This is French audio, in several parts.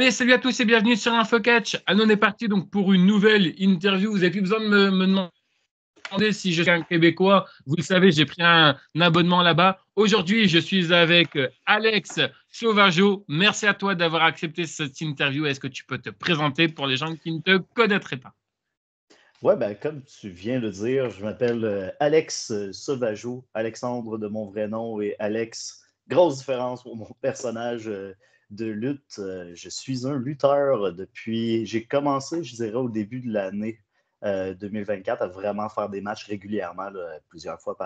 Allez, salut à tous et bienvenue sur InfoCatch. On est parti donc pour une nouvelle interview. Vous n'avez plus besoin de me demander si je suis un Québécois. Vous le savez, j'ai pris un abonnement là-bas. Aujourd'hui, je suis avec Alex Sauvageau. Merci à toi d'avoir accepté cette interview. Est-ce que tu peux te présenter pour les gens qui ne te connaîtraient pas? Ouais, ben, comme tu viens de dire, je m'appelle Alex Sauvageau, Alexandre de mon vrai nom et Alex. Grosse différence pour mon personnage de lutte. Je suis un lutteur depuis. J'ai commencé, je dirais, au début de l'année 2024 à vraiment faire des matchs régulièrement, là, plusieurs fois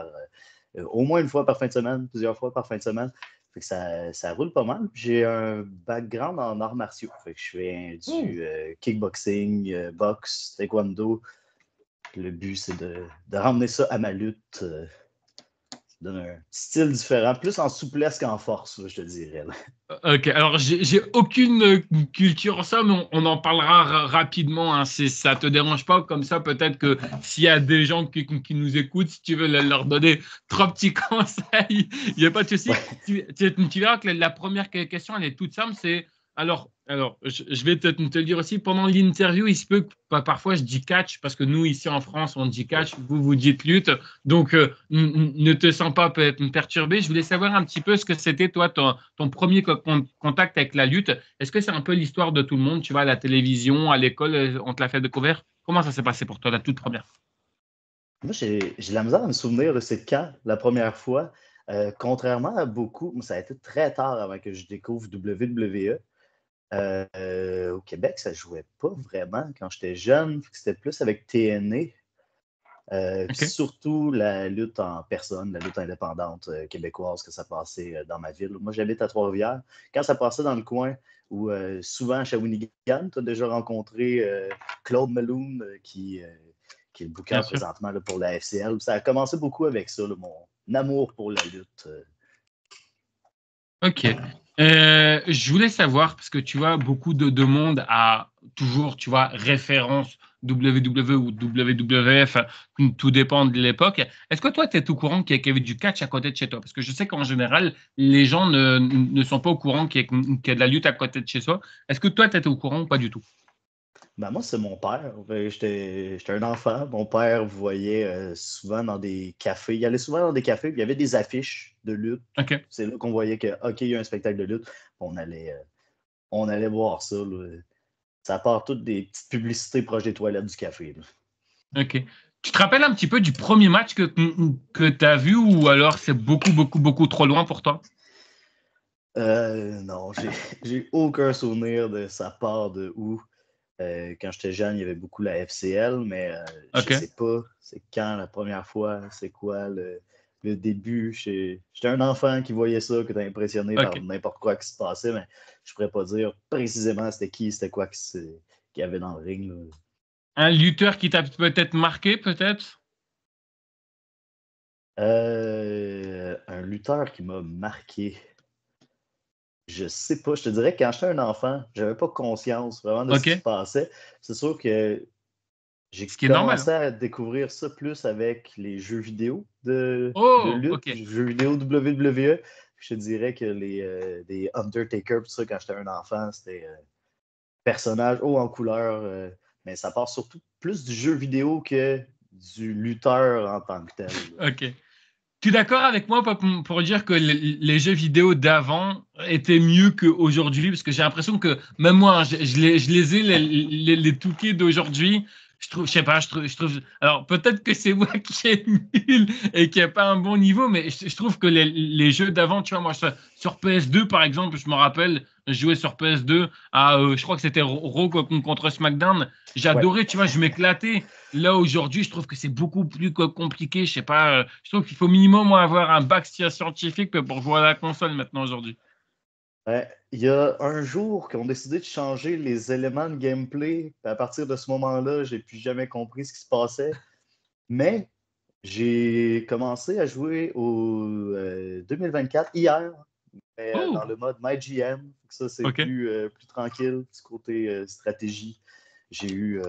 au moins une fois par fin de semaine, plusieurs fois par fin de semaine. Fait que ça roule pas mal. J'ai un background en arts martiaux. Fait que je fais du kickboxing, boxe, taekwondo. Le but, c'est de ramener ça à ma lutte, donner un style différent, plus en souplesse qu'en force, là, je te dirais. Là. Ok, alors j'ai aucune culture en ça, mais on en parlera rapidement. Hein, si ça te dérange pas, comme ça peut-être que s'il y a des gens qui nous écoutent, si tu veux leur donner trois petits conseils, il n'y a pas de souci. Ouais. Tu verras que la première question, elle est toute simple. C'est alors je vais te le dire aussi. Pendant l'interview, il se peut que parfois je dis catch parce que nous ici en France on dit catch, vous dites lutte. Donc ne te sens pas perturbé. Je voulais savoir un petit peu ce que c'était toi ton premier contact avec la lutte. Est-ce que c'est un peu l'histoire de tout le monde, tu vois, à la télévision, à l'école, on te l'a fait découvrir? Comment ça s'est passé pour toi, la toute première? Moi, j'ai de la misère à me souvenir de c'est quand la première fois. Contrairement à beaucoup, ça a été très tard avant que je découvre WWE. Au Québec, ça ne jouait pas vraiment quand j'étais jeune. C'était plus avec TNA. Puis Ok. surtout la lutte en personne, la lutte indépendante québécoise que ça passait dans ma ville. Moi, j'habite à Trois-Rivières. Quand ça passait dans le coin, ou souvent à Shawinigan, tu as déjà rencontré Claude Meloun, qui est le Bien booker sûr. présentement là, pour la FCL. Ça a commencé beaucoup avec ça, là, mon amour pour la lutte. Ok. Je voulais savoir, parce que tu vois, beaucoup de monde a toujours, tu vois, référence WWE ou WWF, tout dépend de l'époque. Est-ce que toi, tu es au courant qu'il y avait du catch à côté de chez toi? Parce que je sais qu'en général, les gens ne sont pas au courant qu'il y a de la lutte à côté de chez soi. Est-ce que toi, tu étais au courant ou pas du tout? Ben, moi, c'est mon père. J'étais un enfant. Mon père voyait souvent dans des cafés. Il allait souvent dans des cafés, puis il y avait des affiches de lutte. Ok. C'est là qu'on voyait que, OK, il y a un spectacle de lutte. On allait voir ça. Là. Ça part toutes des petites publicités proches des toilettes du café. Là. Ok. Tu te rappelles un petit peu du premier match que tu as vu ou alors c'est beaucoup, beaucoup, beaucoup trop loin pour toi? Non, j'ai aucun souvenir de sa part de où. Quand j'étais jeune, il y avait beaucoup la FCL, mais je Ok. sais pas c'est quand la première fois, c'est quoi le début. J'étais un enfant qui voyait ça, qui était impressionné par Ok. n'importe quoi qui se passait, mais je pourrais pas dire précisément c'était qui, c'était quoi qu'il y avait dans le ring. Là. Un lutteur qui t'a peut-être marqué, peut-être? Un lutteur qui m'a marqué. Je sais pas, je te dirais que quand j'étais un enfant, j'avais pas conscience vraiment de ce Ok. qui se passait. C'est sûr que j'ai Ce qui est normal. commencé Hein. à découvrir ça plus avec les jeux vidéo de Oh, lutte, ok. jeux vidéo WWE. Je te dirais que des Undertaker, tout ça, quand j'étais un enfant, c'était personnage haut en couleur, mais ça part surtout plus du jeu vidéo que du lutteur en tant que tel. Là. Ok. Tu es d'accord avec moi pour dire que les jeux vidéo d'avant étaient mieux qu'aujourd'hui? Parce que j'ai l'impression que même moi, hein, je les ai, les touquets d'aujourd'hui. Je sais pas, alors peut-être que c'est moi qui est nul et qui n'a pas un bon niveau, mais je trouve que les jeux d'avant, tu vois, moi, sur PS2, par exemple, je me rappelle, je jouais sur PS2 je crois que c'était Raw contre SmackDown. Ouais. J'adorais, tu vois, je m'éclatais. Là, aujourd'hui, je trouve que c'est beaucoup plus compliqué. Je sais pas, je trouve qu'il faut minimum avoir un bac scientifique pour jouer à la console maintenant aujourd'hui. Il y a un jour qu'on a décidé de changer les éléments de gameplay. Puis à partir de ce moment-là, j'ai plus jamais compris ce qui se passait. Mais j'ai commencé à jouer au 2024 hier, mais, dans Oh, le mode MyGM. Ça, c'est ok. plus tranquille, du côté stratégie. J'ai eu.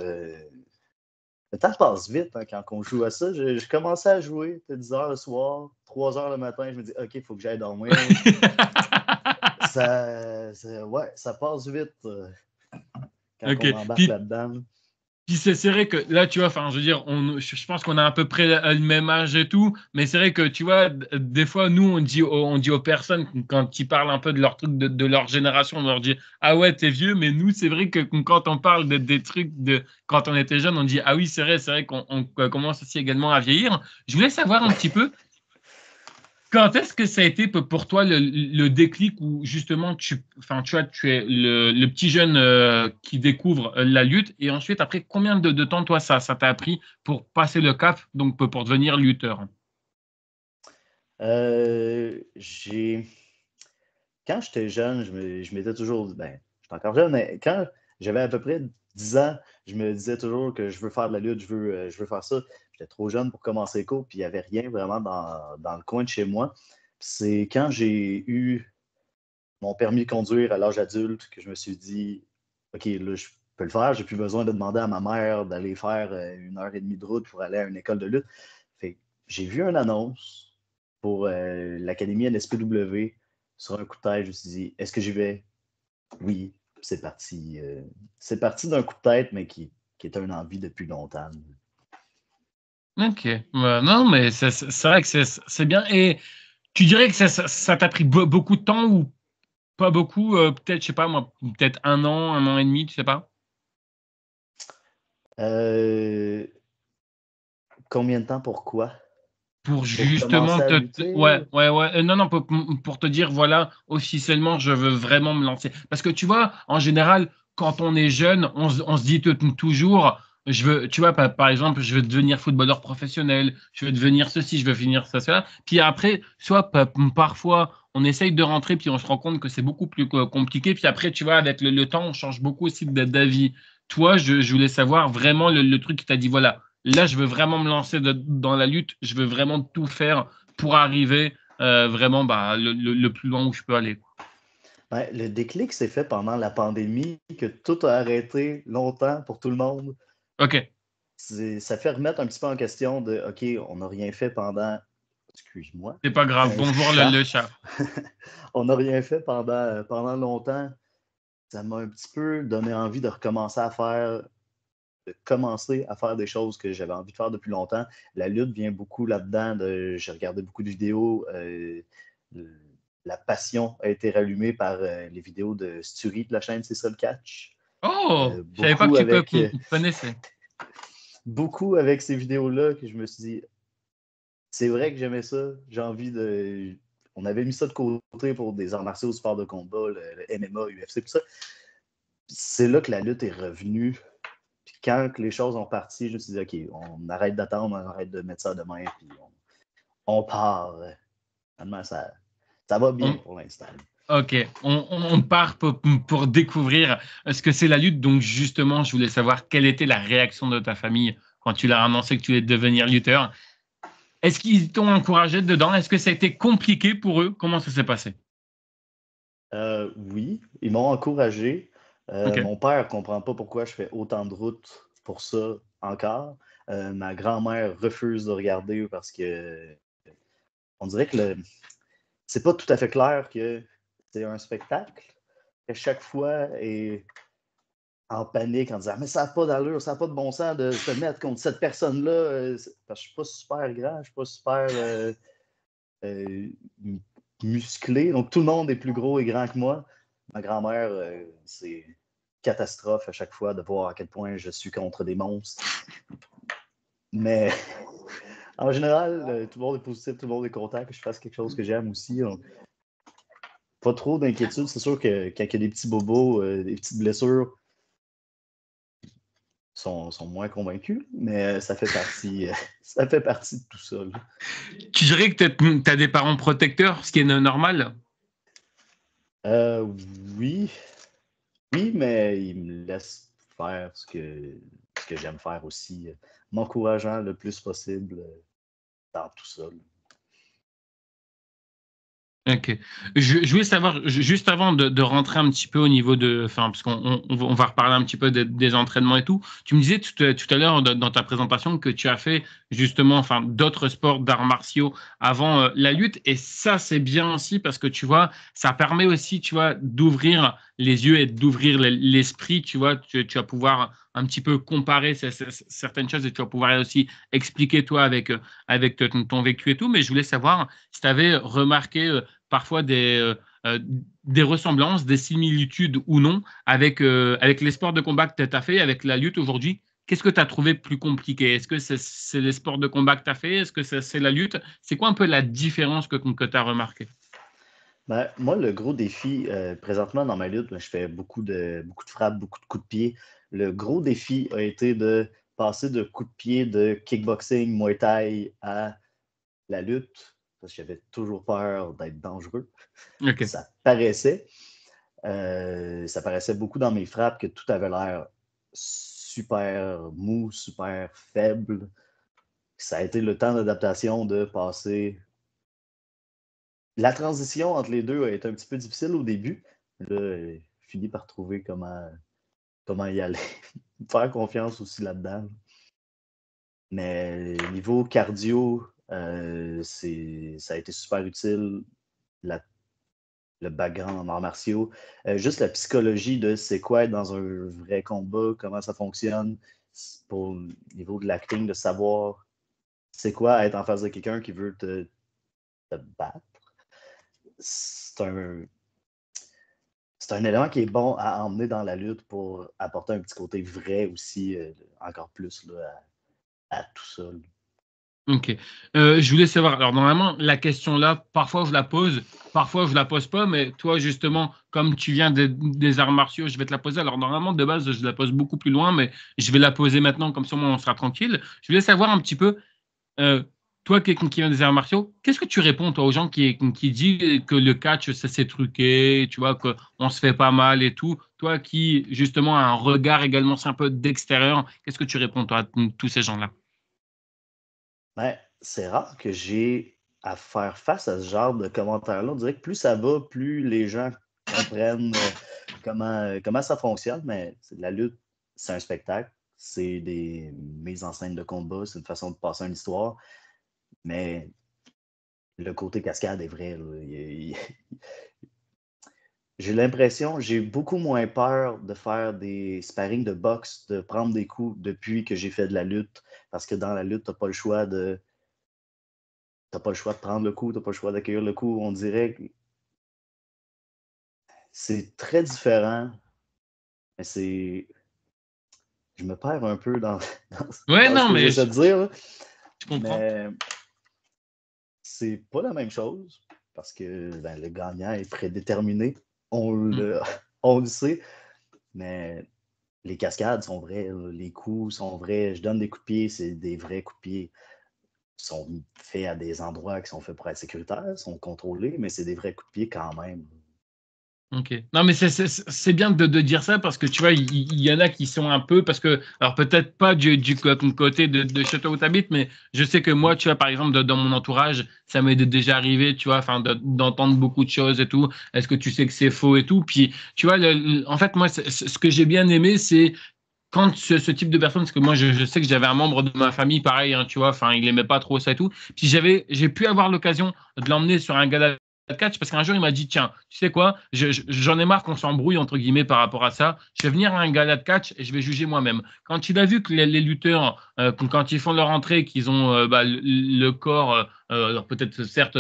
Le temps passe vite hein, quand on joue à ça. J'ai commencé à jouer, c'était 10 h le soir, 3 h le matin. Je me dis, OK, il faut que j'aille dormir. Ouais, ça passe vite quand Ok. on embarque Puis, là-dedans. puis c'est vrai que là, tu vois, enfin, je veux dire, je pense qu'on a à peu près le même âge et tout, mais c'est vrai que, tu vois, des fois, nous, on dit aux personnes, quand ils parlent un peu de leur truc, de leur génération, on leur dit, ah ouais, t'es vieux, mais nous, c'est vrai que quand on parle des trucs de quand on était jeune, on dit, ah oui, c'est vrai qu'on commence aussi également à vieillir. Je voulais savoir un petit peu, quand est-ce que ça a été pour toi le déclic où justement enfin, tu es le petit jeune qui découvre la lutte et ensuite après combien de temps toi ça t'a pris pour passer le cap donc pour devenir lutteur? J'ai Quand j'étais jeune, je m'étais toujours dit, ben, j'étais encore jeune, mais quand j'avais à peu près 10 ans, je me disais toujours que je veux faire de la lutte, je veux faire ça. J'étais trop jeune pour commencer les cours, puis il n'y avait rien vraiment dans le coin de chez moi. C'est quand j'ai eu mon permis de conduire à l'âge adulte que je me suis dit, OK, là, je peux le faire, j'ai plus besoin de demander à ma mère d'aller faire 1 heure et demie de route pour aller à une école de lutte. Fait que j'ai vu une annonce pour l'Académie NSPW sur un coup de tête. Je me suis dit, est-ce que j'y vais? Oui, c'est parti. C'est parti d'un coup de tête, mais qui est une envie depuis longtemps. Ok. Non, mais c'est vrai que c'est bien. Et tu dirais que ça t'a pris beaucoup de temps ou pas beaucoup? Peut-être, je sais pas moi, peut-être 1 an et demi, tu sais pas? Euh, Combien de temps pour quoi? Pour Pour justement commencer à ouais, lutter? ouais, ouais, non, non, pour te dire, voilà, officiellement, je veux vraiment me lancer. Parce que tu vois, en général, quand on est jeune, on se dit toujours, tu vois, par exemple, je veux devenir footballeur professionnel, je veux devenir ceci, je veux finir ça, cela. Puis après, soit parfois, on essaye de rentrer, puis on se rend compte que c'est beaucoup plus compliqué. Puis après, tu vois, avec le temps, on change beaucoup aussi d'avis. Toi, je voulais savoir vraiment le truc qui t'a dit, voilà, là, je veux vraiment me lancer dans la lutte. Je veux vraiment tout faire pour arriver vraiment bah, le plus loin où je peux aller, quoi. Ouais, le déclic s'est fait pendant la pandémie, que tout a arrêté longtemps pour tout le monde. OK, Ça fait remettre un petit peu en question de OK, on n'a rien fait pendant. Excuse-moi, c'est pas grave. Bonjour le chat. chat. On n'a rien fait pendant longtemps. Ça m'a un petit peu donné envie de recommencer à faire, de commencer à faire des choses que j'avais envie de faire depuis longtemps. La lutte vient beaucoup là-dedans. J'ai regardé beaucoup de vidéos. La passion a été rallumée par les vidéos de Sturi de la chaîne C'est ça le catch. Oh, je savais pas que Beaucoup avec tu connaissais. beaucoup avec ces vidéos-là que je me suis dit, c'est vrai que j'aimais ça. J'ai envie de. On avait mis ça de côté pour des arts martiaux, sport de combat, le MMA, UFC, tout ça. C'est là que la lutte est revenue. Puis quand les choses ont parti, je me suis dit, OK, on arrête d'attendre, on arrête de mettre ça demain, puis on part. Finalement, ça va bien On- pour l'instant. OK, on part pour découvrir ce que c'est la lutte. Donc justement, je voulais savoir quelle était la réaction de ta famille quand tu leur as annoncé que tu allais devenir lutteur. Est-ce qu'ils t'ont encouragé dedans? Est-ce que ça a été compliqué pour eux? Comment ça s'est passé? Oui, ils m'ont encouragé. OK. Mon père ne comprend pas pourquoi je fais autant de routes pour ça encore. Ma grand-mère refuse de regarder parce que on dirait que c'est pas tout à fait clair que c'est un spectacle. À chaque fois est en panique en disant mais ça n'a pas d'allure, ça n'a pas de bon sens de se mettre contre cette personne-là. Parce que je suis pas super grand, je suis pas super euh, musclé. Donc tout le monde est plus gros et grand que moi. Ma grand-mère, c'est catastrophe à chaque fois de voir à quel point je suis contre des monstres. Mais en général, tout le monde est positif, tout le monde est content que je fasse quelque chose que j'aime aussi. Donc, pas trop d'inquiétude. C'est sûr que quand il y a des petits bobos, des petites blessures, sont moins convaincus, mais ça fait partie de tout ça. Là. Tu dirais que tu as des parents protecteurs, ce qui est normal? Euh, oui, oui, mais ils me laissent faire ce que j'aime faire aussi, m'encourageant le plus possible dans tout ça. Là. Ok. Je voulais savoir, juste avant de rentrer un petit peu au niveau de, enfin, parce qu'on va reparler un petit peu des entraînements et tout. Tu me disais tout à l'heure dans ta présentation que tu as fait justement, enfin, d'autres sports d'arts martiaux avant la lutte. Et ça, c'est bien aussi parce que tu vois, ça permet aussi, tu vois, d'ouvrir les yeux et d'ouvrir l'esprit. Tu vois, tu vas pouvoir un petit peu comparer certaines choses et tu vas pouvoir aussi expliquer toi avec ton vécu et tout. Mais je voulais savoir si tu avais remarqué parfois euh, des ressemblances, des similitudes ou non avec les sports de combat que tu as fait, avec la lutte aujourd'hui. Qu'est-ce que tu as trouvé plus compliqué? Est-ce que c'est les sports de combat que tu as fait? Est-ce que c'est la lutte? C'est quoi un peu la différence que tu as remarqué? Ben, moi, le gros défi, présentement dans ma lutte, ben, je fais beaucoup de frappes, beaucoup de coups de pied. Le gros défi a été de passer de coups de pied de kickboxing, Muay Thai à la lutte, parce que j'avais toujours peur d'être dangereux. Ok. Ça paraissait beaucoup dans mes frappes que tout avait l'air super mou, super faible. Ça a été le temps d'adaptation de passer. La transition entre les deux a été un petit peu difficile au début. Là, j'ai fini par trouver comment y aller. Faire confiance aussi là-dedans. Mais niveau cardio, ça a été super utile. La le background en arts martiaux. Juste la psychologie de c'est quoi être dans un vrai combat, comment ça fonctionne, pour le niveau de l'acting, de savoir c'est quoi être en face de quelqu'un qui veut te battre. C'est un, c'est un élément qui est bon à emmener dans la lutte pour apporter un petit côté vrai aussi, encore plus là, à tout ça. Là. Ok. Je voulais savoir, alors normalement, la question là, parfois je la pose, parfois je la pose pas, mais toi justement, comme tu viens des arts martiaux, je vais te la poser. Alors normalement, de base, je la pose beaucoup plus loin, mais je vais la poser maintenant, comme ça on sera tranquille. Je voulais savoir un petit peu, euh, toi qui vient des arts martiaux, qu'est-ce que tu réponds toi aux gens qui disent que le catch, ça c'est truqué, tu vois, qu'on se fait pas mal et tout. Toi qui justement a un regard également c'est un peu d'extérieur, qu'est-ce que tu réponds toi à tous ces gens-là? Ben, c'est rare que j'ai à faire face à ce genre de commentaires-là. On dirait que plus ça va, plus les gens comprennent comment ça fonctionne, mais la lutte, c'est un spectacle, c'est des mises en scène de combat, c'est une façon de passer une histoire, mais le côté cascade est vrai. Là. J'ai l'impression, j'ai beaucoup moins peur de faire des sparring de boxe, de prendre des coups depuis que j'ai fait de la lutte, parce que dans la lutte, tu n'as pas le choix de T'as pas le choix de prendre le coup, t'as pas le choix d'accueillir le coup. On dirait que c'est très différent, mais c'est. Je me perds un peu dans, Ouais, dans ce non, que mais j'essaie de dire, là. je comprends. Mais c'est pas la même chose parce que ben, le gagnant est prédéterminé. On Mm. le, on le sait, mais les cascades sont vraies, là. Les coups sont vrais. Je donne des coups de pied, c'est des vrais coups de pied. Ils sont faits à des endroits qui sont faits pour être sécuritaires, sont contrôlés, mais c'est des vrais coups de pied quand même. Ok. Non, mais c'est bien de dire ça parce que tu vois, il y en a qui sont un peu, parce que, alors peut-être pas du côté de chez toi où tu habites, mais je sais que moi, tu vois, par exemple, dans mon entourage, ça m'est déjà arrivé, tu vois, enfin, d'entendre beaucoup de choses et tout. Est-ce que tu sais que c'est faux et tout? Puis, tu vois, en fait, moi, ce que j'ai bien aimé, c'est quand ce type de personne, parce que moi, je sais que j'avais un membre de ma famille, pareil, hein, tu vois, enfin, il aimait pas trop ça et tout. Puis j'ai pu avoir l'occasion de l'emmener sur un gala de catch parce qu'un jour, il m'a dit, tiens, tu sais quoi, j'en ai marre qu'on s'embrouille, entre guillemets, par rapport à ça. Je vais venir à un gala de catch et je vais juger moi-même. Quand il a vu que les lutteurs, quand ils font leur entrée, qu'ils ont le corps, alors peut-être certes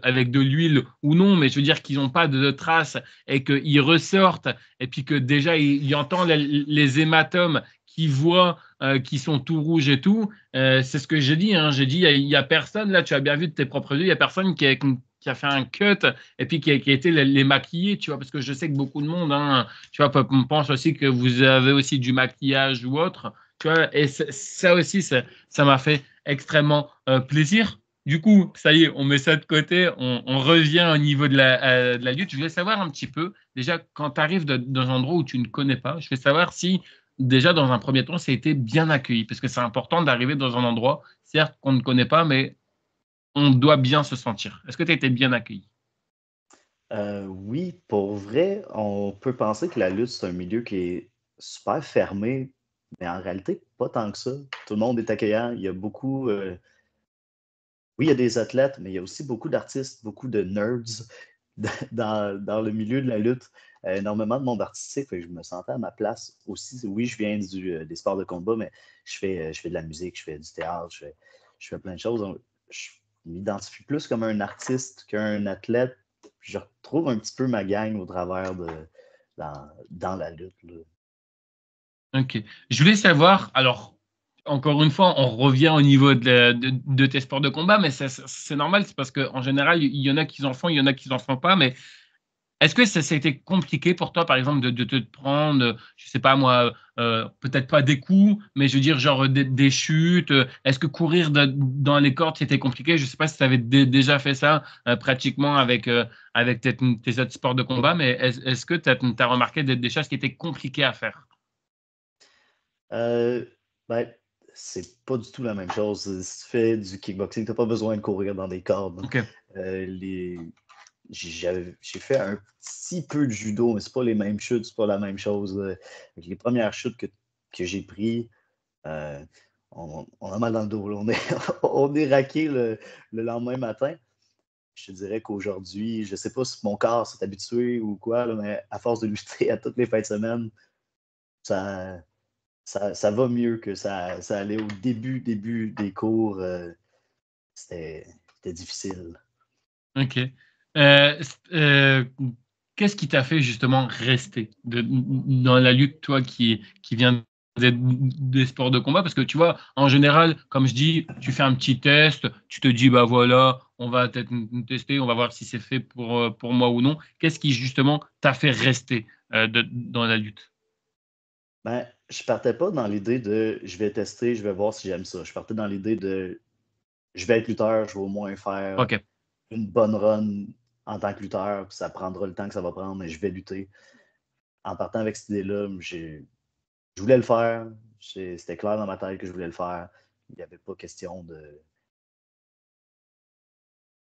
avec de l'huile ou non, mais je veux dire qu'ils n'ont pas de traces et qu'ils ressortent et puis que déjà il entend les hématomes qui voient qui sont tout rouges et tout, c'est ce que j'ai dit. Hein. J'ai dit, il y a personne, là, tu as bien vu de tes propres yeux, il n'y a personne qui a fait un cut et puis qui a été les maquiller, tu vois, parce que je sais que beaucoup de monde, hein, tu vois, pense aussi que vous avez aussi du maquillage ou autre, tu vois, et ça aussi, ça m'a fait extrêmement plaisir. Du coup, ça y est, on met ça de côté, on revient au niveau de la lutte. Je voulais savoir un petit peu, déjà, quand tu arrives dans un endroit où tu ne connais pas, je veux savoir si, déjà, dans un premier temps, ça a été bien accueilli, parce que c'est important d'arriver dans un endroit, certes, qu'on ne connaît pas, mais on doit bien se sentir. Est-ce que tu as été bien accueilli? Oui, pour vrai, on peut penser que la lutte, c'est un milieu qui est super fermé, mais en réalité, pas tant que ça. Tout le monde est accueillant. Il y a beaucoup, oui, il y a des athlètes, mais il y a aussi beaucoup d'artistes, beaucoup de nerds dans le milieu de la lutte. Énormément de monde artistique, fait que je me sentais à ma place aussi. Oui, je viens des sports de combat, mais je fais de la musique, je fais du théâtre, je fais plein de choses. Donc, je m'identifie plus comme un artiste qu'un athlète. Je retrouve un petit peu ma gang au travers dans la lutte, là. Ok. Je voulais savoir, alors, encore une fois, on revient au niveau de tes sports de combat, mais c'est normal, c'est parce qu'en général, il y en a qui en font, il y en a qui en font pas, mais est-ce que ça a été compliqué pour toi, par exemple, de te prendre, je sais pas moi, peut-être pas des coups, mais je veux dire, genre des chutes? Est-ce que courir dans les cordes, c'était compliqué? Je sais pas si tu avais déjà fait ça pratiquement avec tes autres sports de combat, mais est-ce que tu as remarqué des choses qui étaient compliquées à faire? Euh, ben, c'est pas du tout la même chose. Si tu fais du kickboxing, t'as pas besoin de courir dans des cordes. Ok, Euh, les, j'ai fait un petit peu de judo, mais c'est pas les mêmes chutes, c'est pas la même chose. Les premières chutes que j'ai prises, euh, on a mal dans le dos, là. On est raqué le lendemain matin. Je te dirais qu'aujourd'hui, je sais pas si mon corps s'est habitué ou quoi, là, mais à force de lutter à toutes les fins de semaine, ça, ça va mieux que ça allait au début des cours. C'était c'était difficile. ok. Euh, qu'est-ce qui t'a fait justement rester dans la lutte, toi qui viens des sports de combat? Parce que tu vois, en général, comme je dis, tu fais un petit test, tu te dis, bah voilà, on va peut-être tester, on va voir si c'est fait pour moi ou non. Qu'est-ce qui justement t'a fait rester dans la lutte? Ben, je partais pas dans l'idée de je vais tester, je vais voir si j'aime ça. Je partais dans l'idée de je vais être lutteur, je vais au moins faire Ok. une bonne run en tant que lutteur, puis ça prendra le temps que ça va prendre, mais je vais lutter. En partant avec cette idée-là, je voulais le faire. C'était clair dans ma tête que je voulais le faire. Il n'y avait pas question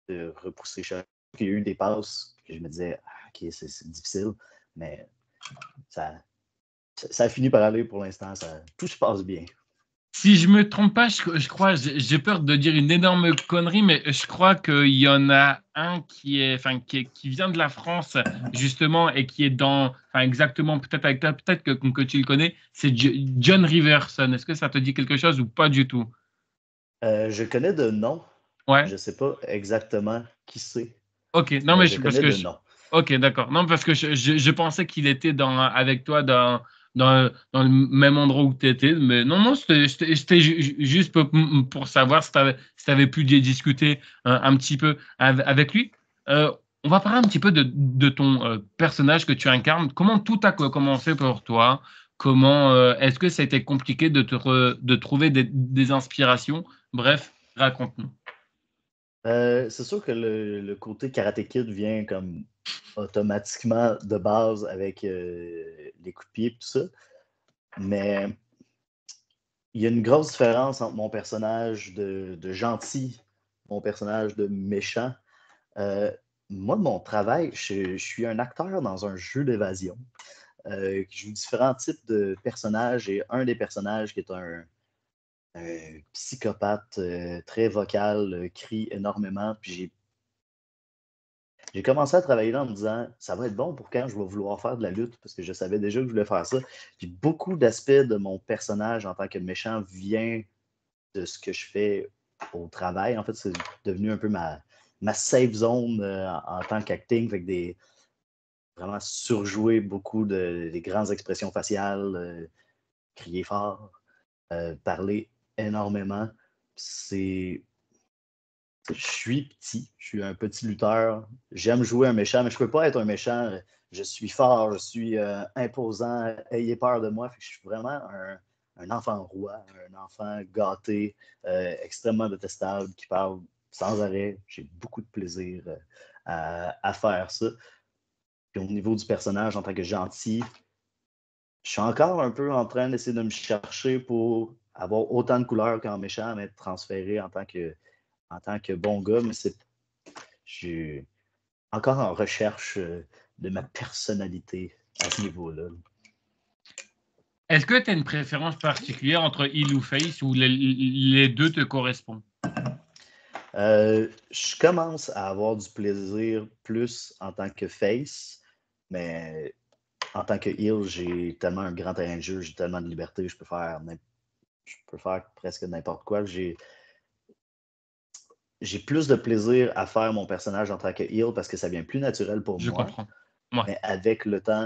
de repousser chaque. Il y a eu des passes que je me disais, ah, ok, c'est difficile, mais ça, ça a fini par aller pour l'instant. Tout se passe bien. Si je me trompe pas, je crois, j'ai peur de dire une énorme connerie, mais je crois qu'il y en a un enfin, qui vient de la France, justement, et qui est enfin, exactement, peut-être avec toi, peut-être que tu le connais, c'est John Riverson. Est-ce que ça te dit quelque chose ou pas du tout? Je connais de nom. Ouais. Je ne sais pas exactement qui c'est, Ok. Non, mais mais je parce connais que de nom. ok, d'accord. Non, parce que je pensais qu'il était avec toi dans le même endroit où tu étais. Mais non, non, c'était juste pour savoir si tu avais pu discuter un petit peu avec lui. Euh, on va parler un petit peu de ton personnage que tu incarnes. Comment tout a commencé pour toi? Comment est-ce que ça a été compliqué de trouver des inspirations? Bref, raconte-nous. C'est sûr que le côté Karate Kid vient comme automatiquement de base avec les coups de pied et tout ça. Mais il y a une grosse différence entre mon personnage de gentil, mon personnage de méchant. Euh, Moi, de mon travail, je suis un acteur dans un jeu d'évasion qui joue différents types de personnages et un des personnages qui est un psychopathe très vocal, crie énormément. Puis j'ai commencé à travailler là en me disant, ça va être bon pour quand je vais vouloir faire de la lutte, parce que je savais déjà que je voulais faire ça. Puis beaucoup d'aspects de mon personnage en tant que méchant vient de ce que je fais au travail. En fait, c'est devenu un peu ma safe zone en tant qu'acting, fait que vraiment surjouer beaucoup des grandes expressions faciales, crier fort, parler énormément. C'est Je suis petit, je suis un petit lutteur. J'aime jouer un méchant, mais je ne peux pas être un méchant. Je suis fort, je suis imposant, ayez peur de moi. Fait que je suis vraiment un enfant roi, un enfant gâté, extrêmement détestable, qui parle sans arrêt. J'ai beaucoup de plaisir à faire ça. Puis au niveau du personnage en tant que gentil, je suis encore un peu en train d'essayer de me chercher pour avoir autant de couleurs qu'en méchant, mais être transféré en tant que bon gars. Mais je, encore en recherche de ma personnalité à ce niveau-là. Est-ce que tu as une préférence particulière entre Heal ou Face ou les deux te correspondent? Je commence à avoir du plaisir plus en tant que face, mais en tant que heel, j'ai tellement un grand terrain de jeu, j'ai tellement de liberté, je peux faire presque n'importe quoi. J'ai plus de plaisir à faire mon personnage en tant que heel parce que ça devient plus naturel pour Je moi. comprends. Ouais. Mais avec le temps,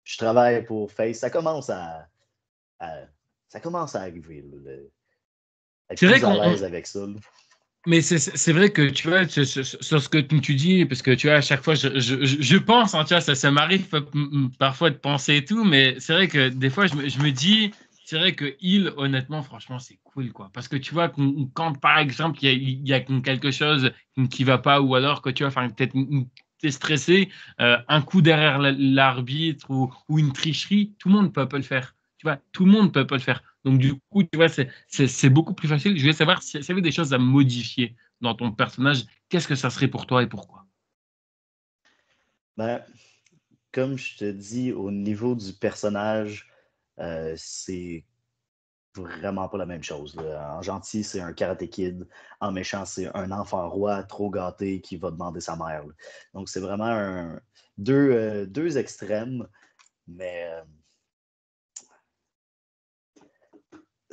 je travaille pour face. À- ça commence à arriver, là, être C'est vrai plus à qu'on l'aise avec ça. Là. mais c'est vrai que tu vois, sur ce que tu dis, parce que tu vois, à chaque fois, je pense, hein, tu vois, ça m'arrive parfois de penser et tout, mais c'est vrai que des fois, je me dis, c'est vrai que il, honnêtement, franchement, c'est cool, quoi. Parce que tu vois, quand par exemple, il y a quelque chose qui va pas, ou alors que tu vois, enfin, peut-être t'es stressé, un coup derrière l'arbitre ou une tricherie, tout le monde peut le faire. Tu vois, tout le monde peut le faire. Donc, du coup, tu vois, c'est beaucoup plus facile. Je voulais savoir s'il y avait des choses à modifier dans ton personnage. Qu'est-ce que ça serait pour toi et pourquoi? Ben, comme je te dis, au niveau du personnage, c'est vraiment pas la même chose. Là. En gentil, c'est un karaté kid. En méchant, c'est un enfant roi trop gâté qui va demander sa mère. Là. Donc, c'est vraiment deux extrêmes, mais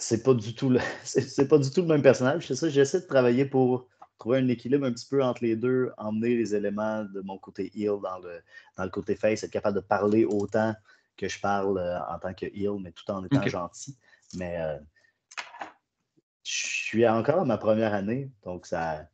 c'est pas du tout c'est pas du tout le même personnage. C'est ça, j'essaie de travailler pour trouver un équilibre un petit peu entre les deux, emmener les éléments de mon côté heal dans le côté face, être capable de parler autant que je parle en tant que heal, mais tout en étant Ok. gentil. Mais je suis encore à ma première année, donc ça,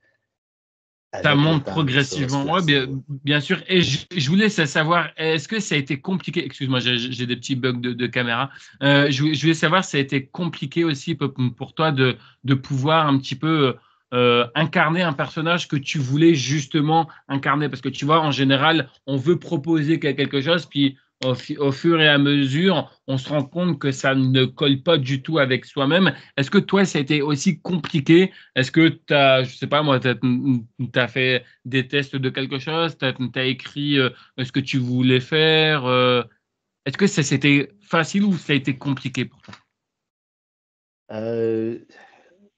Ça avec le monte temps, ça va se progressivement. Ouais, placer. bien, Ouais. bien sûr. Et je voulais savoir, est-ce que ça a été compliqué? Excuse-moi, j'ai des petits bugs de caméra. Je voulais savoir si ça a été compliqué aussi pour toi de pouvoir un petit peu incarner un personnage que tu voulais justement incarner. Parce que tu vois, en général, on veut proposer quelque chose, puis au fur et à mesure, on se rend compte que ça ne colle pas du tout avec soi-même. Est-ce que toi, ça a été aussi compliqué? Est-ce que tu as, je sais pas moi, tu as fait des tests de quelque chose, tu as écrit ce que tu voulais faire. Est-ce que c'était facile ou ça a été compliqué pour toi? Euh,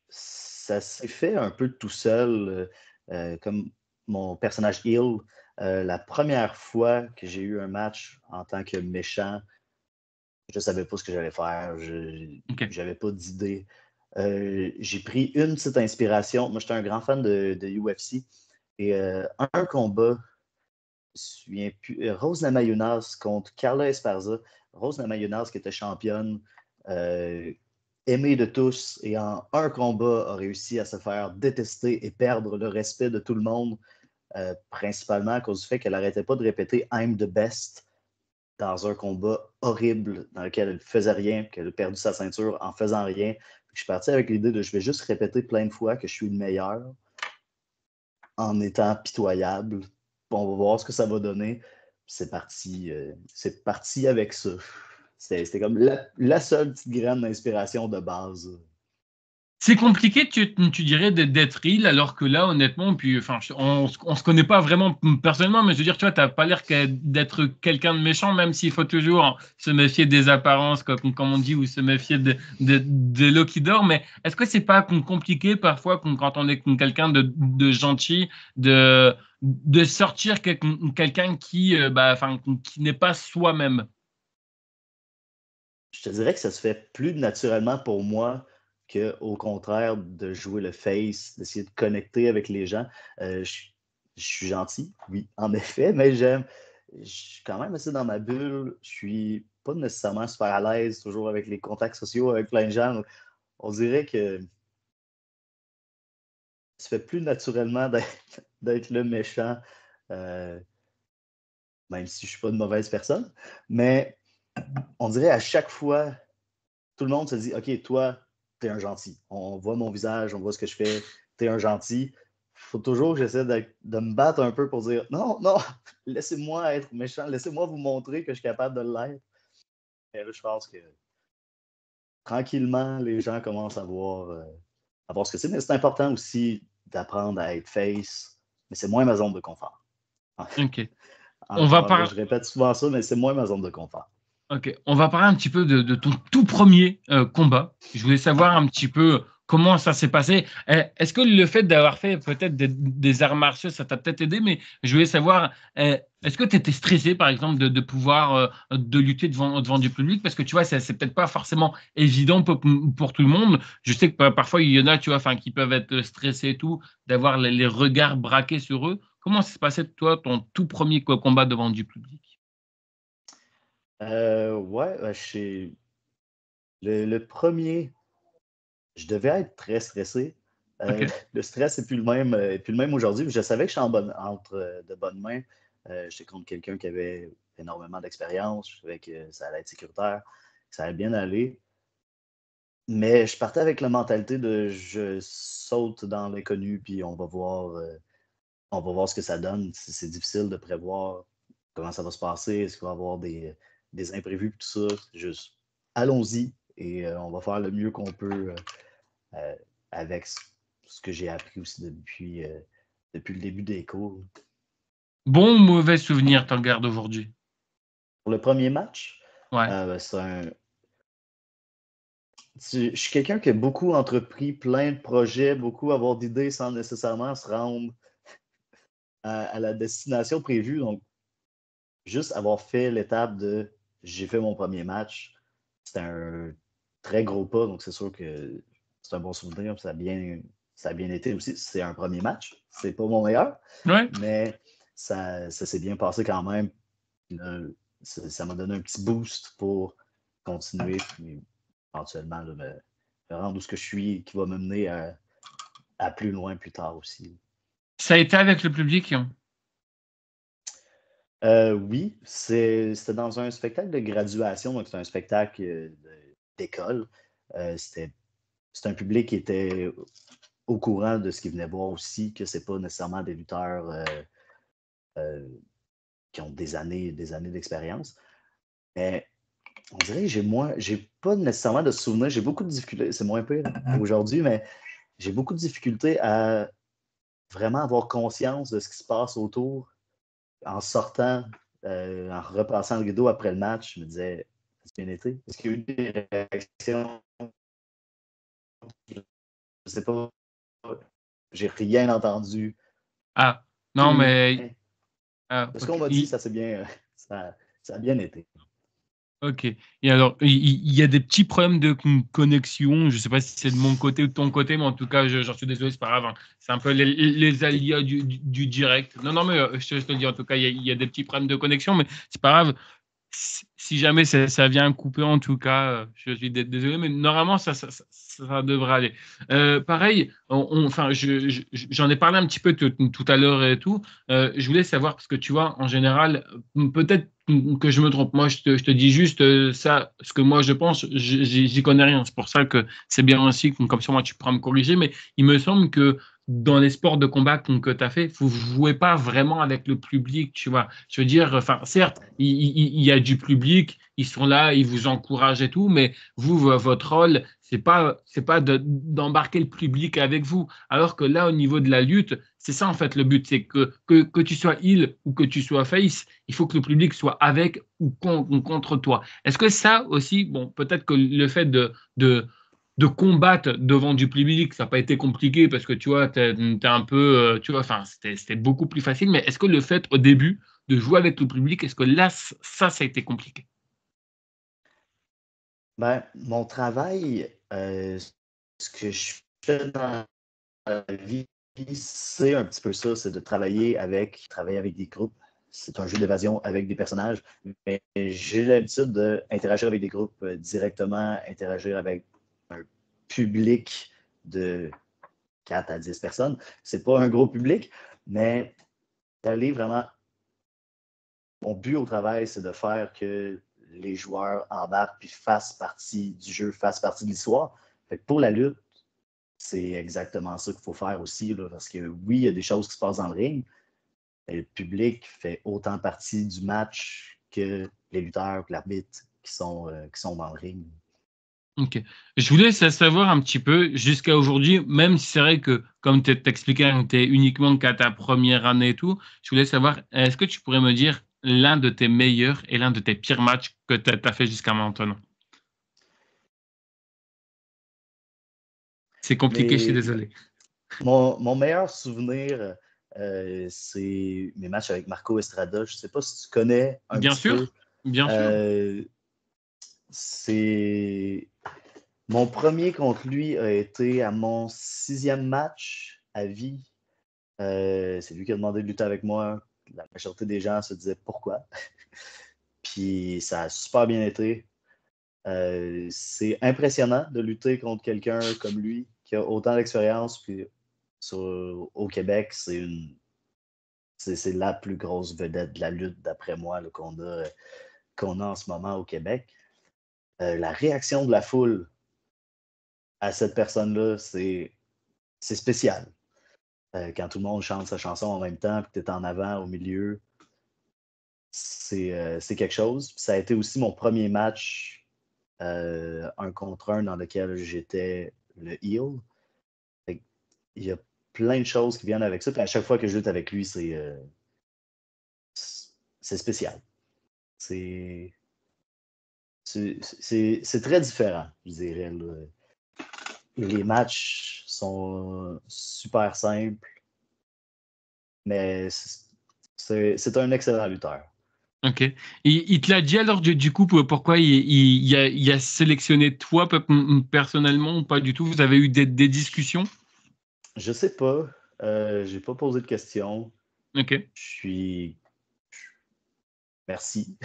Ça s'est fait un peu tout seul, comme mon personnage Hill. La première fois que j'ai eu un match en tant que méchant, je ne savais pas ce que j'allais faire. Je Ok. n'avais pas d'idée. J'ai pris une petite inspiration. Moi, j'étais un grand fan de UFC. Et un combat, je me souviens plus, Rose Namajunas contre Carla Esparza. Rose Namajunas qui était championne. euh, aimé de tous et en un combat a réussi à se faire détester et perdre le respect de tout le monde, principalement à cause du fait qu'elle n'arrêtait pas de répéter I'm the best dans un combat horrible dans lequel elle ne faisait rien, qu'elle a perdu sa ceinture en faisant rien. Je suis parti avec l'idée de je vais juste répéter plein de fois que je suis le meilleur en étant pitoyable. On va voir ce que ça va donner. C'est parti avec ça. C'était comme la seule petite graine d'inspiration de base. C'est compliqué, tu dirais, d'être il, alors que là, honnêtement, puis, enfin, on se connaît pas vraiment personnellement, mais je veux dire, tu vois, t'as pas l'air d'être quelqu'un de méchant, même s'il faut toujours se méfier des apparences, comme on dit, ou se méfier de l'eau qui dort. Mais est-ce que c'est pas compliqué parfois, quand on est quelqu'un de gentil, de sortir quelqu'un qui, bah, enfin, qui n'est pas soi-même? Je te dirais que ça se fait plus naturellement pour moi qu'au contraire de jouer le face, d'essayer de connecter avec les gens. Je suis gentil, oui, en effet, mais je suis quand même assez dans ma bulle. Je suis pas nécessairement super à l'aise toujours avec les contacts sociaux, avec plein de gens. Donc, on dirait que ça se fait plus naturellement d'être le méchant, euh, même si je suis pas une mauvaise personne. Mais on dirait à chaque fois, tout le monde se dit, OK, toi, t'es un gentil. On voit mon visage, on voit ce que je fais, t'es un gentil. Faut toujours que j'essaie de me battre un peu pour dire, non, non, laissez-moi être méchant, laissez-moi vous montrer que je suis capable de l'être. Et là, je pense que tranquillement, les gens commencent à voir ce que c'est. Mais c'est important aussi d'apprendre à être face, mais c'est moins ma zone de confort. OK. On va Encore là, par je répète souvent ça, mais c'est moins ma zone de confort. OK. On va parler un petit peu de ton tout premier combat. Je voulais savoir un petit peu comment ça s'est passé. Est-ce que le fait d'avoir fait peut-être des arts martiaux, ça t'a peut-être aidé, mais je voulais savoir, est-ce que tu étais stressé, par exemple, de pouvoir de lutter devant du public? Parce que tu vois, c'est peut-être pas forcément évident pour tout le monde. Je sais que parfois, il y en a, tu vois, enfin, qui peuvent être stressés et tout, d'avoir les regards braqués sur eux. Comment ça s'est passé, toi, ton tout premier combat devant du public? Ouais, le premier, je devais être très stressé. OK. Le stress n'est plus le même, est plus le même aujourd'hui. Je savais que je suis entre de bonnes mains. J'étais contre quelqu'un qui avait énormément d'expérience. Je savais que ça allait être sécuritaire, que ça allait bien aller. Mais je partais avec la mentalité de je saute dans l'inconnu, puis on va voir ce que ça donne. C'est difficile de prévoir comment ça va se passer. Est-ce qu'il va y avoir des imprévus, tout ça. Juste allons-y et on va faire le mieux qu'on peut euh, avec ce que j'ai appris aussi depuis le début des cours. Bon ou mauvais souvenir t'en gardes aujourd'hui? Pour le premier match, Ouais. c'est je suis quelqu'un qui a beaucoup entrepris plein de projets, beaucoup avoir d'idées sans nécessairement se rendre à la destination prévue. Donc, juste avoir fait l'étape de j'ai fait mon premier match, c'était un très gros pas. Donc, c'est sûr que c'est un bon souvenir. Ça a bien été aussi. C'est un premier match. C'est pas mon meilleur, Ouais. mais ça s'est bien passé quand même. Là, ça m'a donné un petit boost pour continuer, puis éventuellement là, me rendre où ce que je suis, qui va me mener à plus loin plus tard aussi. Ça a été avec le public? Oui, c'était dans un spectacle de graduation, donc c'est un spectacle d'école. C'est un public qui était au courant de ce qu'il venait voir aussi, que c'est pas nécessairement des lutteurs euh, qui ont des années d'expérience. Mais on dirait que j'ai pas nécessairement de souvenirs, j'ai beaucoup de difficultés, c'est moins pire aujourd'hui, mais j'ai beaucoup de difficultés à vraiment avoir conscience de ce qui se passe autour en sortant, en repassant le rideau après le match. Je me disais, ça a bien été. Est-ce qu'il y a eu des réactions? Je sais pas. J'ai rien entendu. Ah, non, Tout. mais ah, De ce qu'on OK. m'a dit, ça s'est bien, ça a bien été. OK. Et alors, il y a des petits problèmes de connexion. Je sais pas si c'est de mon côté ou de ton côté, mais en tout cas, j'en suis désolé, c'est pas grave, hein. C'est un peu les aléas du direct. Non, non, mais je te le dis, en tout cas, il y a des petits problèmes de connexion, mais c'est pas grave. Si jamais ça vient couper, en tout cas, je suis désolé, mais normalement, ça devrait aller. Pareil, enfin, j'en ai parlé un petit peu tout à l'heure et tout. Je voulais savoir, parce que tu vois, en général, peut-être que je me trompe. Moi, je te dis juste ça, ce que moi je pense, j'y connais rien. C'est pour ça que c'est bien aussi, comme ça, moi, tu pourras me corriger. Mais il me semble que dans les sports de combat que tu as fait, vous ne jouez pas vraiment avec le public, tu vois. Je veux dire, enfin, certes, il y a du public, ils sont là, ils vous encouragent et tout, mais vous, votre rôle, c'est pas d'embarquer le public avec vous. Alors que là, au niveau de la lutte, c'est ça en fait le but, c'est que tu sois heel ou que tu sois face, il faut que le public soit avec ou contre toi. Est-ce que ça aussi, bon, peut-être que le fait de combattre devant du public, ça n'a pas été compliqué parce que tu vois, t'es un peu, tu vois, enfin, c'était beaucoup plus facile. Mais est-ce que le fait au début de jouer avec le public, est-ce que là, ça a été compliqué? Ben, mon travail, ce que je fais dans la vie, c'est un petit peu ça, c'est de travailler avec des groupes. C'est un jeu d'évasion avec des personnages, mais j'ai l'habitude d'interagir avec des groupes directement, interagir avec un public de 4 à 10 personnes. C'est pas un gros public, mais d'aller vraiment. Mon but au travail, c'est de faire que les joueurs embarquent puis fassent partie du jeu, fassent partie de l'histoire. Fait que pour la lutte, c'est exactement ça qu'il faut faire aussi, là, parce que oui, il y a des choses qui se passent dans le ring, mais le public fait autant partie du match que les lutteurs, l'arbitre qui sont dans le ring. Ok. Je voulais savoir un petit peu, jusqu'à aujourd'hui, même si c'est vrai que, comme tu t'expliquais, tu es uniquement qu'à ta première année et tout, je voulais savoir, est-ce que tu pourrais me dire l'un de tes meilleurs et l'un de tes pires matchs que tu as fait jusqu'à maintenant? C'est compliqué, je suis Mais désolé. mon meilleur souvenir, c'est mes matchs avec Marco Estrada. Je ne sais pas si tu connais un Bien petit peu. sûr, bien sûr. Euh, c'est Mon premier contre lui a été à mon 6e match à vie. C'est lui qui a demandé de lutter avec moi. La majorité des gens se disaient pourquoi. Puis ça a super bien été. C'est impressionnant de lutter contre quelqu'un comme lui qui a autant d'expérience. Puis au Québec, c'est la plus grosse vedette de la lutte, d'après moi, là, qu'on a en ce moment au Québec. La réaction de la foule à cette personne-là, c'est spécial. Quand tout le monde chante sa chanson en même temps, puis tu es en avant, au milieu, c'est quelque chose. Puis ça a été aussi mon premier match 1 contre 1 dans lequel j'étais le heel. Il y a plein de choses qui viennent avec ça. Puis à chaque fois que je lutte avec lui, c'est spécial. C'est c'est très différent, je dirais, là. Les matchs sont super simples, mais c'est un excellent lutteur. Ok. Il te l'a dit alors du coup pourquoi il a sélectionné toi personnellement ou pas du tout? Vous avez eu des discussions? Je sais pas. J'ai pas posé de questions. Ok. Je suis. Merci.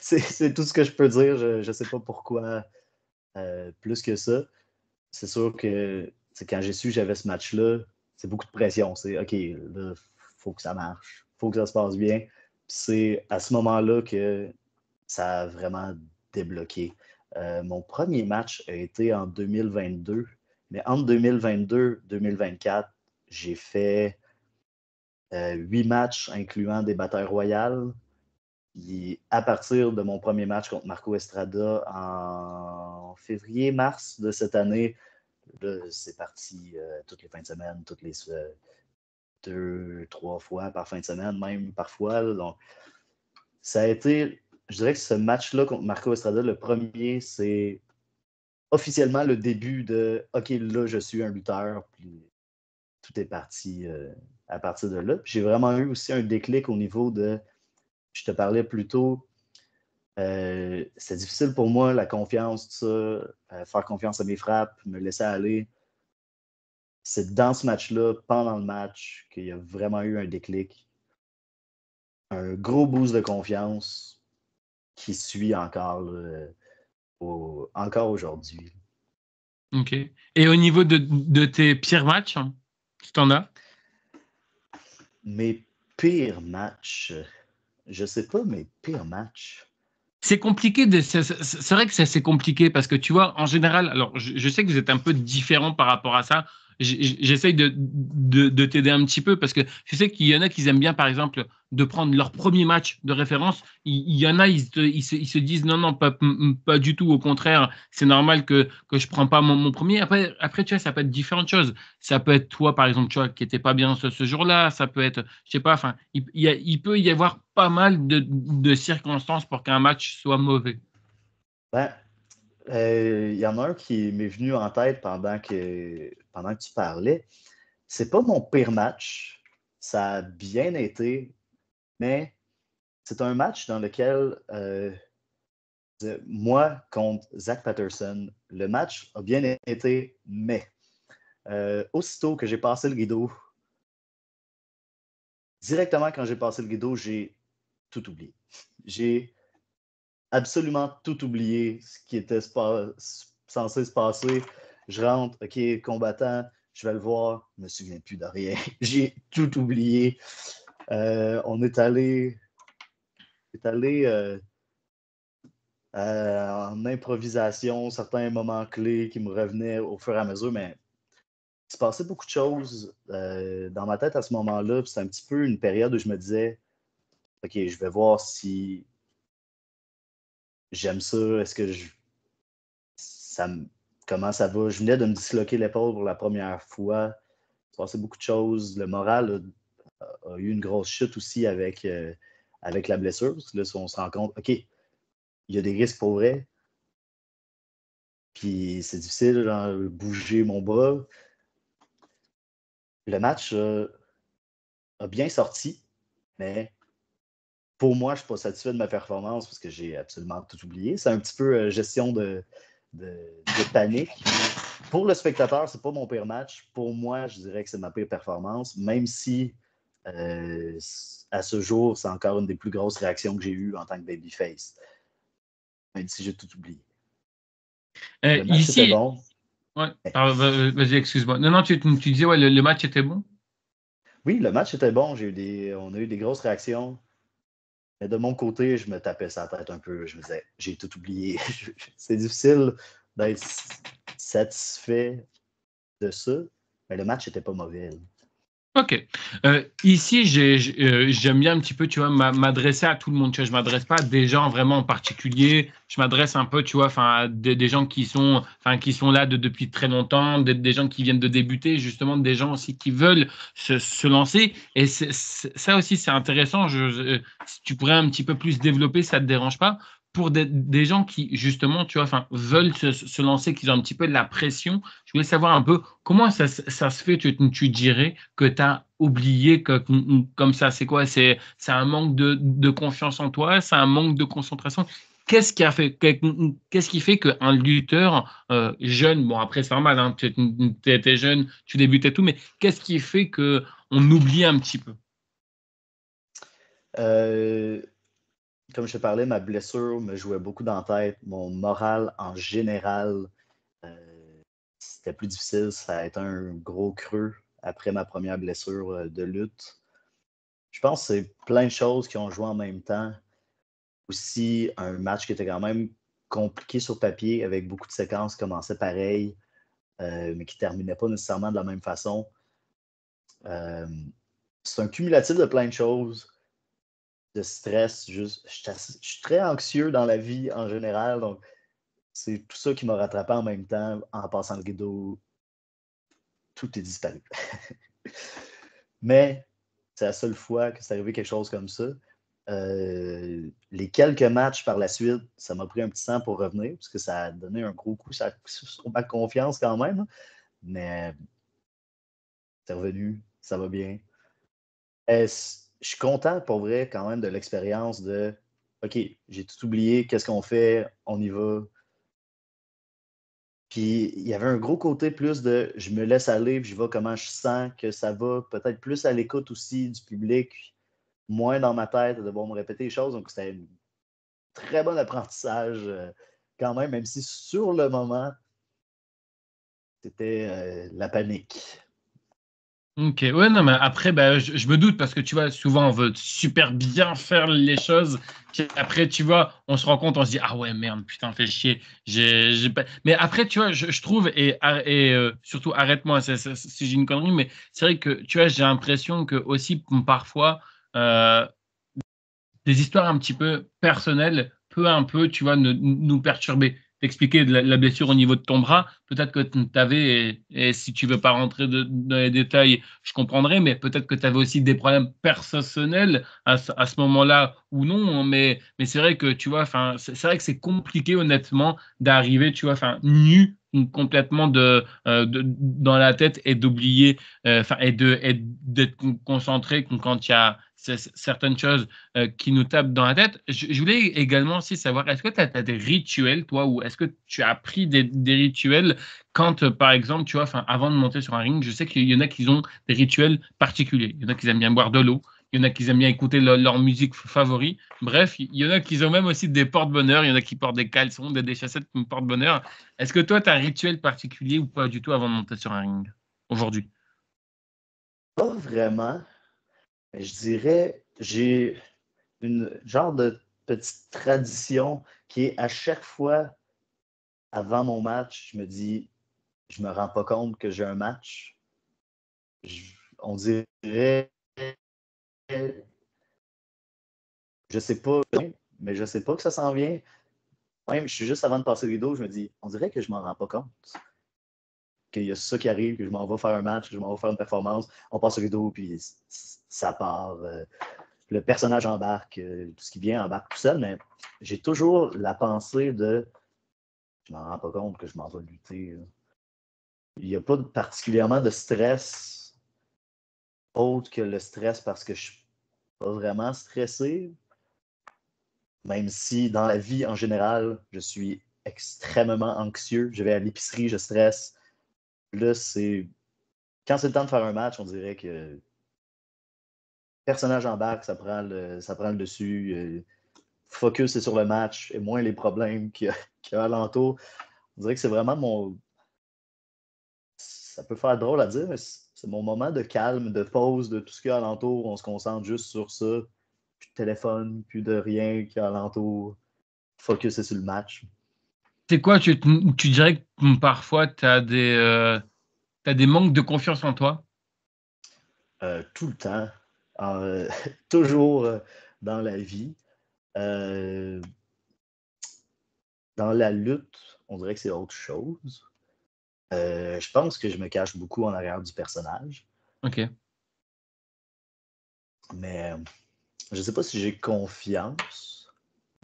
C'est tout ce que je peux dire. Je sais pas pourquoi plus que ça. C'est sûr que quand j'ai su que j'avais ce match-là, c'est beaucoup de pression. C'est OK, là, faut que ça marche. Faut que ça se passe bien. Puis c'est à ce moment-là que ça a vraiment débloqué. Mon premier match a été en 2022, mais entre 2022 et 2024, j'ai fait 8 matchs, incluant des batailles royales. Puis à partir de mon premier match contre Marco Estrada en février-mars de cette année, là, c'est parti toutes les fins de semaine, toutes les 2, 3 fois par fin de semaine, même parfois. Là. Donc, ça a été, je dirais que ce match-là contre Marco Estrada, le premier, c'est officiellement le début de OK, là, je suis un lutteur. Puis tout est parti à partir de là. Puis j'ai vraiment eu aussi un déclic au niveau de, je te parlais plus tôt, c'est difficile pour moi, la confiance, tout ça, faire confiance à mes frappes, me laisser aller. C'est dans ce match-là, pendant le match, qu'il y a vraiment eu un déclic, un gros boost de confiance qui suit encore, là, encore aujourd'hui. Ok. Et au niveau de tes pires matchs, hein, tu t'en as? Mes pires matchs, je sais pas mes pires matchs. C'est compliqué c'est vrai que c'est compliqué parce que tu vois, en général, alors je sais que vous êtes un peu différent par rapport à ça. J'essaye de t'aider un petit peu parce que je sais qu'il y en a qui aiment bien, par exemple, de prendre leur premier match de référence. Il y en a, ils se disent non, non, pas du tout. Au contraire, c'est normal que je prends pas mon premier. Après, tu vois, ça peut être différentes choses. Ça peut être toi, par exemple, tu vois, qui n'étais pas bien ce jour-là. Ça peut être, je sais pas, enfin, il peut y avoir pas mal de circonstances pour qu'un match soit mauvais. Ben, il y en a un qui m'est venu en tête pendant que tu parlais. C'est pas mon pire match. Ça a bien été, mais c'est un match dans lequel moi contre Zach Patterson, le match a bien été, mais aussitôt que j'ai passé le rideau, directement quand j'ai passé le rideau, j'ai tout oublié. J'ai absolument tout oublié ce qui était censé se passer. Je rentre, OK, combattant, je vais le voir, je ne me souviens plus de rien. J'ai tout oublié. On est allé en improvisation, certains moments clés qui me revenaient au fur et à mesure, mais il se passait beaucoup de choses dans ma tête à ce moment-là. C'est un petit peu une période où je me disais, OK, je vais voir si j'aime ça, est-ce que comment ça va. Je venais de me disloquer l'épaule pour la première fois. Il s'est passé beaucoup de choses. Le moral a eu une grosse chute aussi avec la blessure. Parce que là, on se rend compte, OK, il y a des risques pour vrai. Puis c'est difficile de bouger mon bras. Le match a bien sorti, mais pour moi, je ne suis pas satisfait de ma performance parce que j'ai absolument tout oublié. C'est un petit peu gestion de panique. Pour le spectateur, c'est pas mon pire match. Pour moi, je dirais que c'est ma pire performance, même si à ce jour, c'est encore une des plus grosses réactions que j'ai eues en tant que babyface. Même si j'ai tout oublié. Le match était bon. Ouais. Vas-y, excuse-moi. Non, tu disais, ouais, le match était bon? Oui, le match était bon. On a eu des grosses réactions. Mais de mon côté, je me tapais sa tête un peu. Je me disais, j'ai tout oublié. C'est difficile d'être satisfait de ça, mais le match n'était pas mauvais. Ok. Ici, j'aime bien un petit peu, tu vois, m'adresser à tout le monde. Tu vois, je m'adresse pas à des gens vraiment en particulier. Je m'adresse un peu, tu vois, à des gens qui sont là depuis très longtemps, des gens qui viennent de débuter, justement, des gens aussi qui veulent se lancer. Et ça aussi, c'est intéressant. Si tu pourrais un petit peu plus développer, ça te dérange pas? Pour des gens qui, justement, tu vois, veulent se lancer, qui ont un petit peu de la pression, je voulais savoir un peu comment ça se fait, tu dirais, que tu as oublié comme ça. C'est quoi? C'est un manque de confiance en toi? C'est un manque de concentration? Qu'est-ce qui fait qu'un lutteur jeune, bon après c'est normal, hein, tu étais jeune, tu débutais tout, mais qu'est-ce qui fait qu'on oublie un petit peu? Comme je te parlais, ma blessure me jouait beaucoup dans la tête. Mon moral en général, c'était plus difficile. Ça a été un gros creux après ma première blessure de lutte. Je pense que c'est plein de choses qui ont joué en même temps. Aussi, un match qui était quand même compliqué sur papier, avec beaucoup de séquences qui commençaient pareil, mais qui ne terminaient pas nécessairement de la même façon. C'est un cumulatif de plein de choses, de stress. Je suis très anxieux dans la vie en général, donc c'est tout ça qui m'a rattrapé en même temps. En passant le rideau, tout est disparu. Mais c'est la seule fois que c'est arrivé quelque chose comme ça. Les quelques matchs par la suite, ça m'a pris un petit temps pour revenir, parce que ça a donné un gros coup sur ma confiance quand même. Mais c'est revenu, ça va bien. Je suis content pour vrai quand même de l'expérience de OK, j'ai tout oublié, qu'est-ce qu'on fait? On y va. Puis il y avait un gros côté plus de je me laisse aller, puis je vois comment je sens que ça va, peut-être plus à l'écoute aussi du public, moins dans ma tête de devoir me répéter les choses. Donc c'était un très bon apprentissage quand même si sur le moment, c'était la panique. Ok, ouais, non, mais après, bah, je me doute parce que tu vois, souvent on veut super bien faire les choses. Puis après, tu vois, on se rend compte, on se dit, ah ouais, merde, putain, fais chier. J'ai pas... Mais après, tu vois, je trouve, surtout, arrête-moi si j'ai une connerie, mais c'est vrai que, tu vois, j'ai l'impression que aussi, parfois, euh, des histoires un petit peu personnelles peut un peu, tu vois, nous perturber. T'expliquer de la blessure au niveau de ton bras, peut-être que tu avais, et si tu veux pas rentrer dans les détails, je comprendrai, mais peut-être que tu avais aussi des problèmes personnels à ce moment-là ou non, mais c'est vrai que, tu vois, c'est vrai que c'est compliqué, honnêtement, d'arriver, tu vois, nu complètement dans la tête et d'oublier, et d'être concentré quand il y a certaines choses qui nous tapent dans la tête. Je voulais également aussi savoir, est-ce que tu as des rituels, toi, ou est-ce que tu as appris des rituels quand, par exemple, tu vois, avant de monter sur un ring, je sais qu'il y en a qui ont des rituels particuliers. Il y en a qui aiment bien boire de l'eau, il y en a qui aiment bien écouter leur musique favori. Bref, il y en a qui ont même aussi des porte-bonheur, il y en a qui portent des caleçons, des chaussettes porte-bonheur. Est-ce que toi, tu as un rituel particulier ou pas du tout avant de monter sur un ring aujourd'hui? Pas vraiment. Je dirais, j'ai une genre de petite tradition qui est à chaque fois avant mon match, je me dis, je me rends pas compte que j'ai un match. On dirait, je sais pas, mais je sais pas que ça s'en vient. Même, je suis juste avant de passer le rideau, je me dis, on dirait que je m'en rends pas compte. Qu'il y a ça qui arrive, que je m'en vais faire un match, que je m'en vais faire une performance, on passe le rideau, puis ça part. Le personnage embarque, tout ce qui vient embarque tout seul, mais j'ai toujours la pensée de je m'en rends pas compte que je m'en vais lutter. Là. Il n'y a pas particulièrement de stress autre que le stress parce que je suis pas vraiment stressé, même si dans la vie en général, je suis extrêmement anxieux. Je vais à l'épicerie, je stresse. Là, quand c'est le temps de faire un match, on dirait que le personnage embarque, ça prend le dessus. Focus est sur le match et moins les problèmes qu'il y a alentour. On dirait que c'est vraiment ça peut faire drôle à dire, mais c'est mon moment de calme, de pause, de tout ce qu'il y a alentour. On se concentre juste sur ça. Plus de téléphone, plus de rien qu'il y a alentour. Focus est sur le match. C'est quoi, tu dirais que parfois tu as t'as des manques de confiance en toi? Tout le temps. Toujours dans la vie. Euh, dans la lutte, on dirait que c'est autre chose. Je pense que je me cache beaucoup en arrière du personnage. Ok. Mais je ne sais pas si j'ai confiance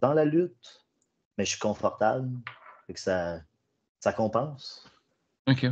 dans la lutte, mais je suis confortable. Fait que ça compense. Ok.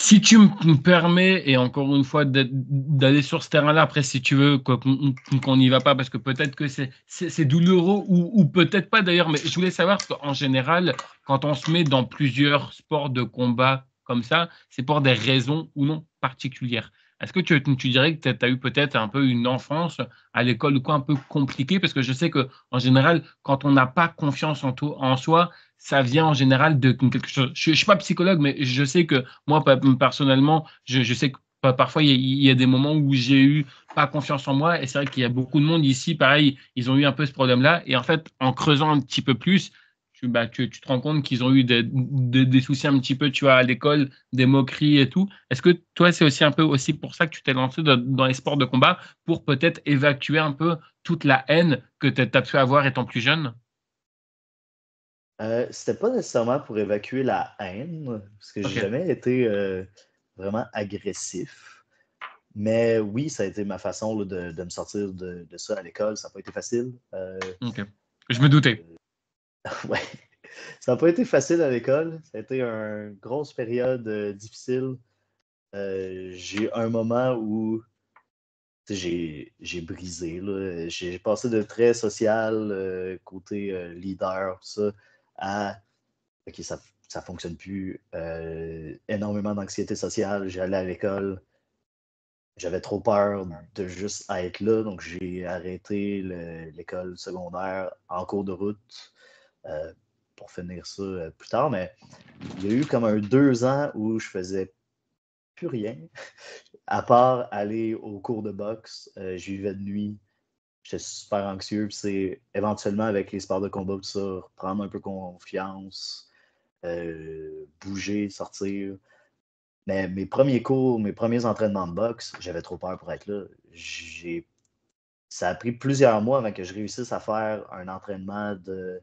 Si tu me permets, et encore une fois, d'aller sur ce terrain-là, après, si tu veux, qu'on n'y va pas, parce que peut-être que c'est douloureux, ou peut-être pas d'ailleurs, mais je voulais savoir, parce qu'en général, quand on se met dans plusieurs sports de combat comme ça, c'est pour des raisons ou non particulières. Est-ce que tu dirais que tu as eu peut-être un peu une enfance à l'école ou quoi un peu compliquée? Parce que je sais que en général, quand on n'a pas confiance en soi, ça vient en général de quelque chose. Je ne suis pas psychologue, mais je sais que moi, personnellement, je sais que parfois, il y a des moments où j'ai eu pas confiance en moi. Et c'est vrai qu'il y a beaucoup de monde ici, pareil, ils ont eu un peu ce problème-là. Et en fait, en creusant un petit peu plus, tu te rends compte qu'ils ont eu des soucis un petit peu, tu vois, à l'école, des moqueries et tout. Est-ce que toi, c'est aussi un peu aussi pour ça que tu t'es lancé dans les sports de combat, pour peut-être évacuer un peu toute la haine que tu as pu avoir étant plus jeune? C'était pas nécessairement pour évacuer la haine, parce que j'ai Ok, jamais été vraiment agressif. Mais oui, ça a été ma façon là, de me sortir de ça à l'école. Ça n'a pas été facile. ok. Je me doutais. Ouais. Ça n'a pas été facile à l'école. Ça a été une grosse période difficile. J'ai eu un moment où j'ai brisé. Là. J'ai passé de très social, côté leader, tout ça, à OK, ça ne fonctionne plus. Énormément d'anxiété sociale. J'allais à l'école. J'avais trop peur de juste être là, donc j'ai arrêté l'école secondaire en cours de route pour finir ça plus tard. Mais il y a eu comme 2 ans où je faisais plus rien, à part aller au cours de boxe. J'y vivais de nuit. J'étais super anxieux. Puis c'est éventuellement avec les sports de combat, tout ça, reprendre un peu confiance, bouger, sortir. Mais mes premiers cours, mes premiers entraînements de boxe, j'avais trop peur pour être là. Ça a pris plusieurs mois avant que je réussisse à faire un entraînement de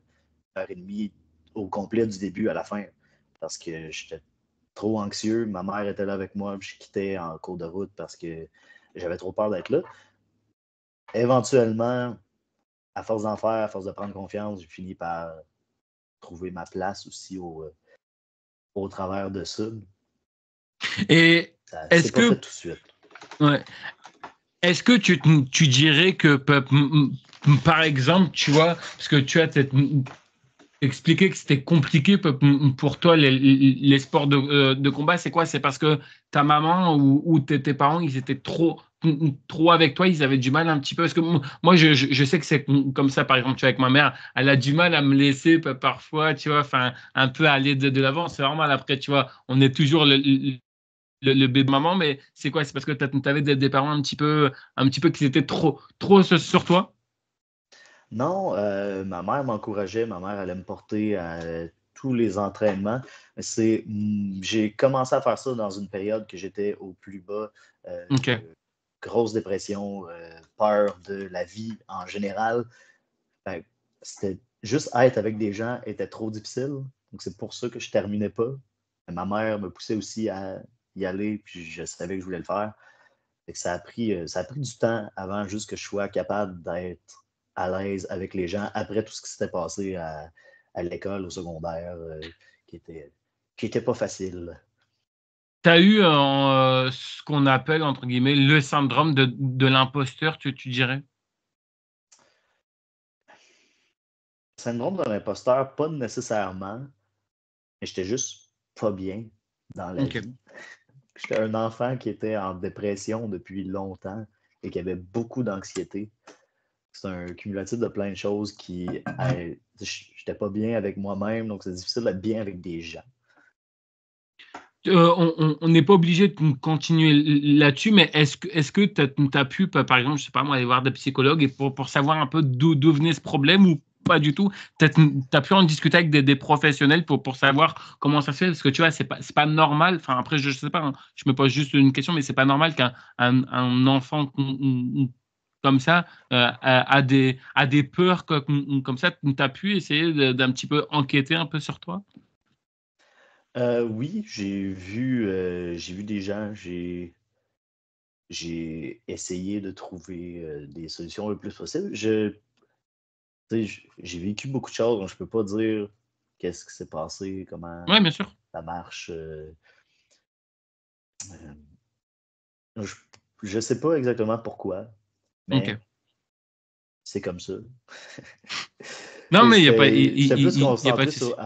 1h30 au complet du début à la fin. Parce que j'étais trop anxieux. Ma mère était là avec moi, puis je quittais en cours de route parce que j'avais trop peur d'être là. Éventuellement, à force d'en faire, à force de prendre confiance, j'ai fini par trouver ma place aussi au travers de ça. Et Ça s'est est-ce pas fait que, tout de suite. ouais, est-ce que tu dirais que, par exemple, tu vois, parce que tu as expliqué que c'était compliqué pour toi les sports de combat, c'est quoi? C'est parce que ta maman ou tes parents, ils étaient trop avec toi, ils avaient du mal un petit peu. Parce que moi, je sais que c'est comme ça, par exemple, tu vois, avec ma mère, elle a du mal à me laisser parfois, tu vois, enfin, un peu aller de l'avant. C'est normal, après, tu vois, on est toujours le bébé maman, mais c'est quoi? C'est parce que tu avais des parents un petit peu qui étaient trop sur toi? Non, ma mère m'encourageait, ma mère allait me porter à tous les entraînements. J'ai commencé à faire ça dans une période que j'étais au plus bas, Ok. grosse dépression, peur de la vie en général. Fait que juste être avec des gens était trop difficile. Donc, c'est pour ça que je ne terminais pas. Ma mère me poussait aussi à y aller, puis je savais que je voulais le faire. Fait que ça a pris du temps avant juste que je sois capable d'être à l'aise avec les gens après tout ce qui s'était passé à l'école, au secondaire, qui était pas facile. Tu as eu ce qu'on appelle, entre guillemets, le syndrome de l'imposteur, tu dirais? Syndrome de l'imposteur, pas nécessairement, mais j'étais juste pas bien dans la Ok. vie. J'étais un enfant qui était en dépression depuis longtemps et qui avait beaucoup d'anxiété. C'est un cumulatif de plein de choses qui. J'étais pas bien avec moi-même, donc c'est difficile d'être bien avec des gens. On n'est pas obligé de continuer là-dessus, mais est-ce que tu as pu, par exemple, je sais pas moi, aller voir des psychologues et pour savoir un peu d'où venait ce problème ou pas du tout? Tu as pu en discuter avec des professionnels pour savoir comment ça se fait? Parce que tu vois, c'est pas normal. Enfin, après, je sais pas, hein, je me pose juste une question, mais c'est pas normal qu'un enfant comme ça a des peurs comme ça. Tu as pu essayer d'un petit peu enquêter un peu sur toi? Oui, j'ai vu des gens, j'ai essayé de trouver des solutions le plus possible. J'ai vécu beaucoup de choses, donc je peux pas dire qu'est-ce qui s'est passé, comment Oui, bien sûr. ça marche. Je, je sais pas exactement pourquoi, Ok. mais c'est comme ça. Non, mais il y a pas, J'étais plus y a pas de concentré souci. sur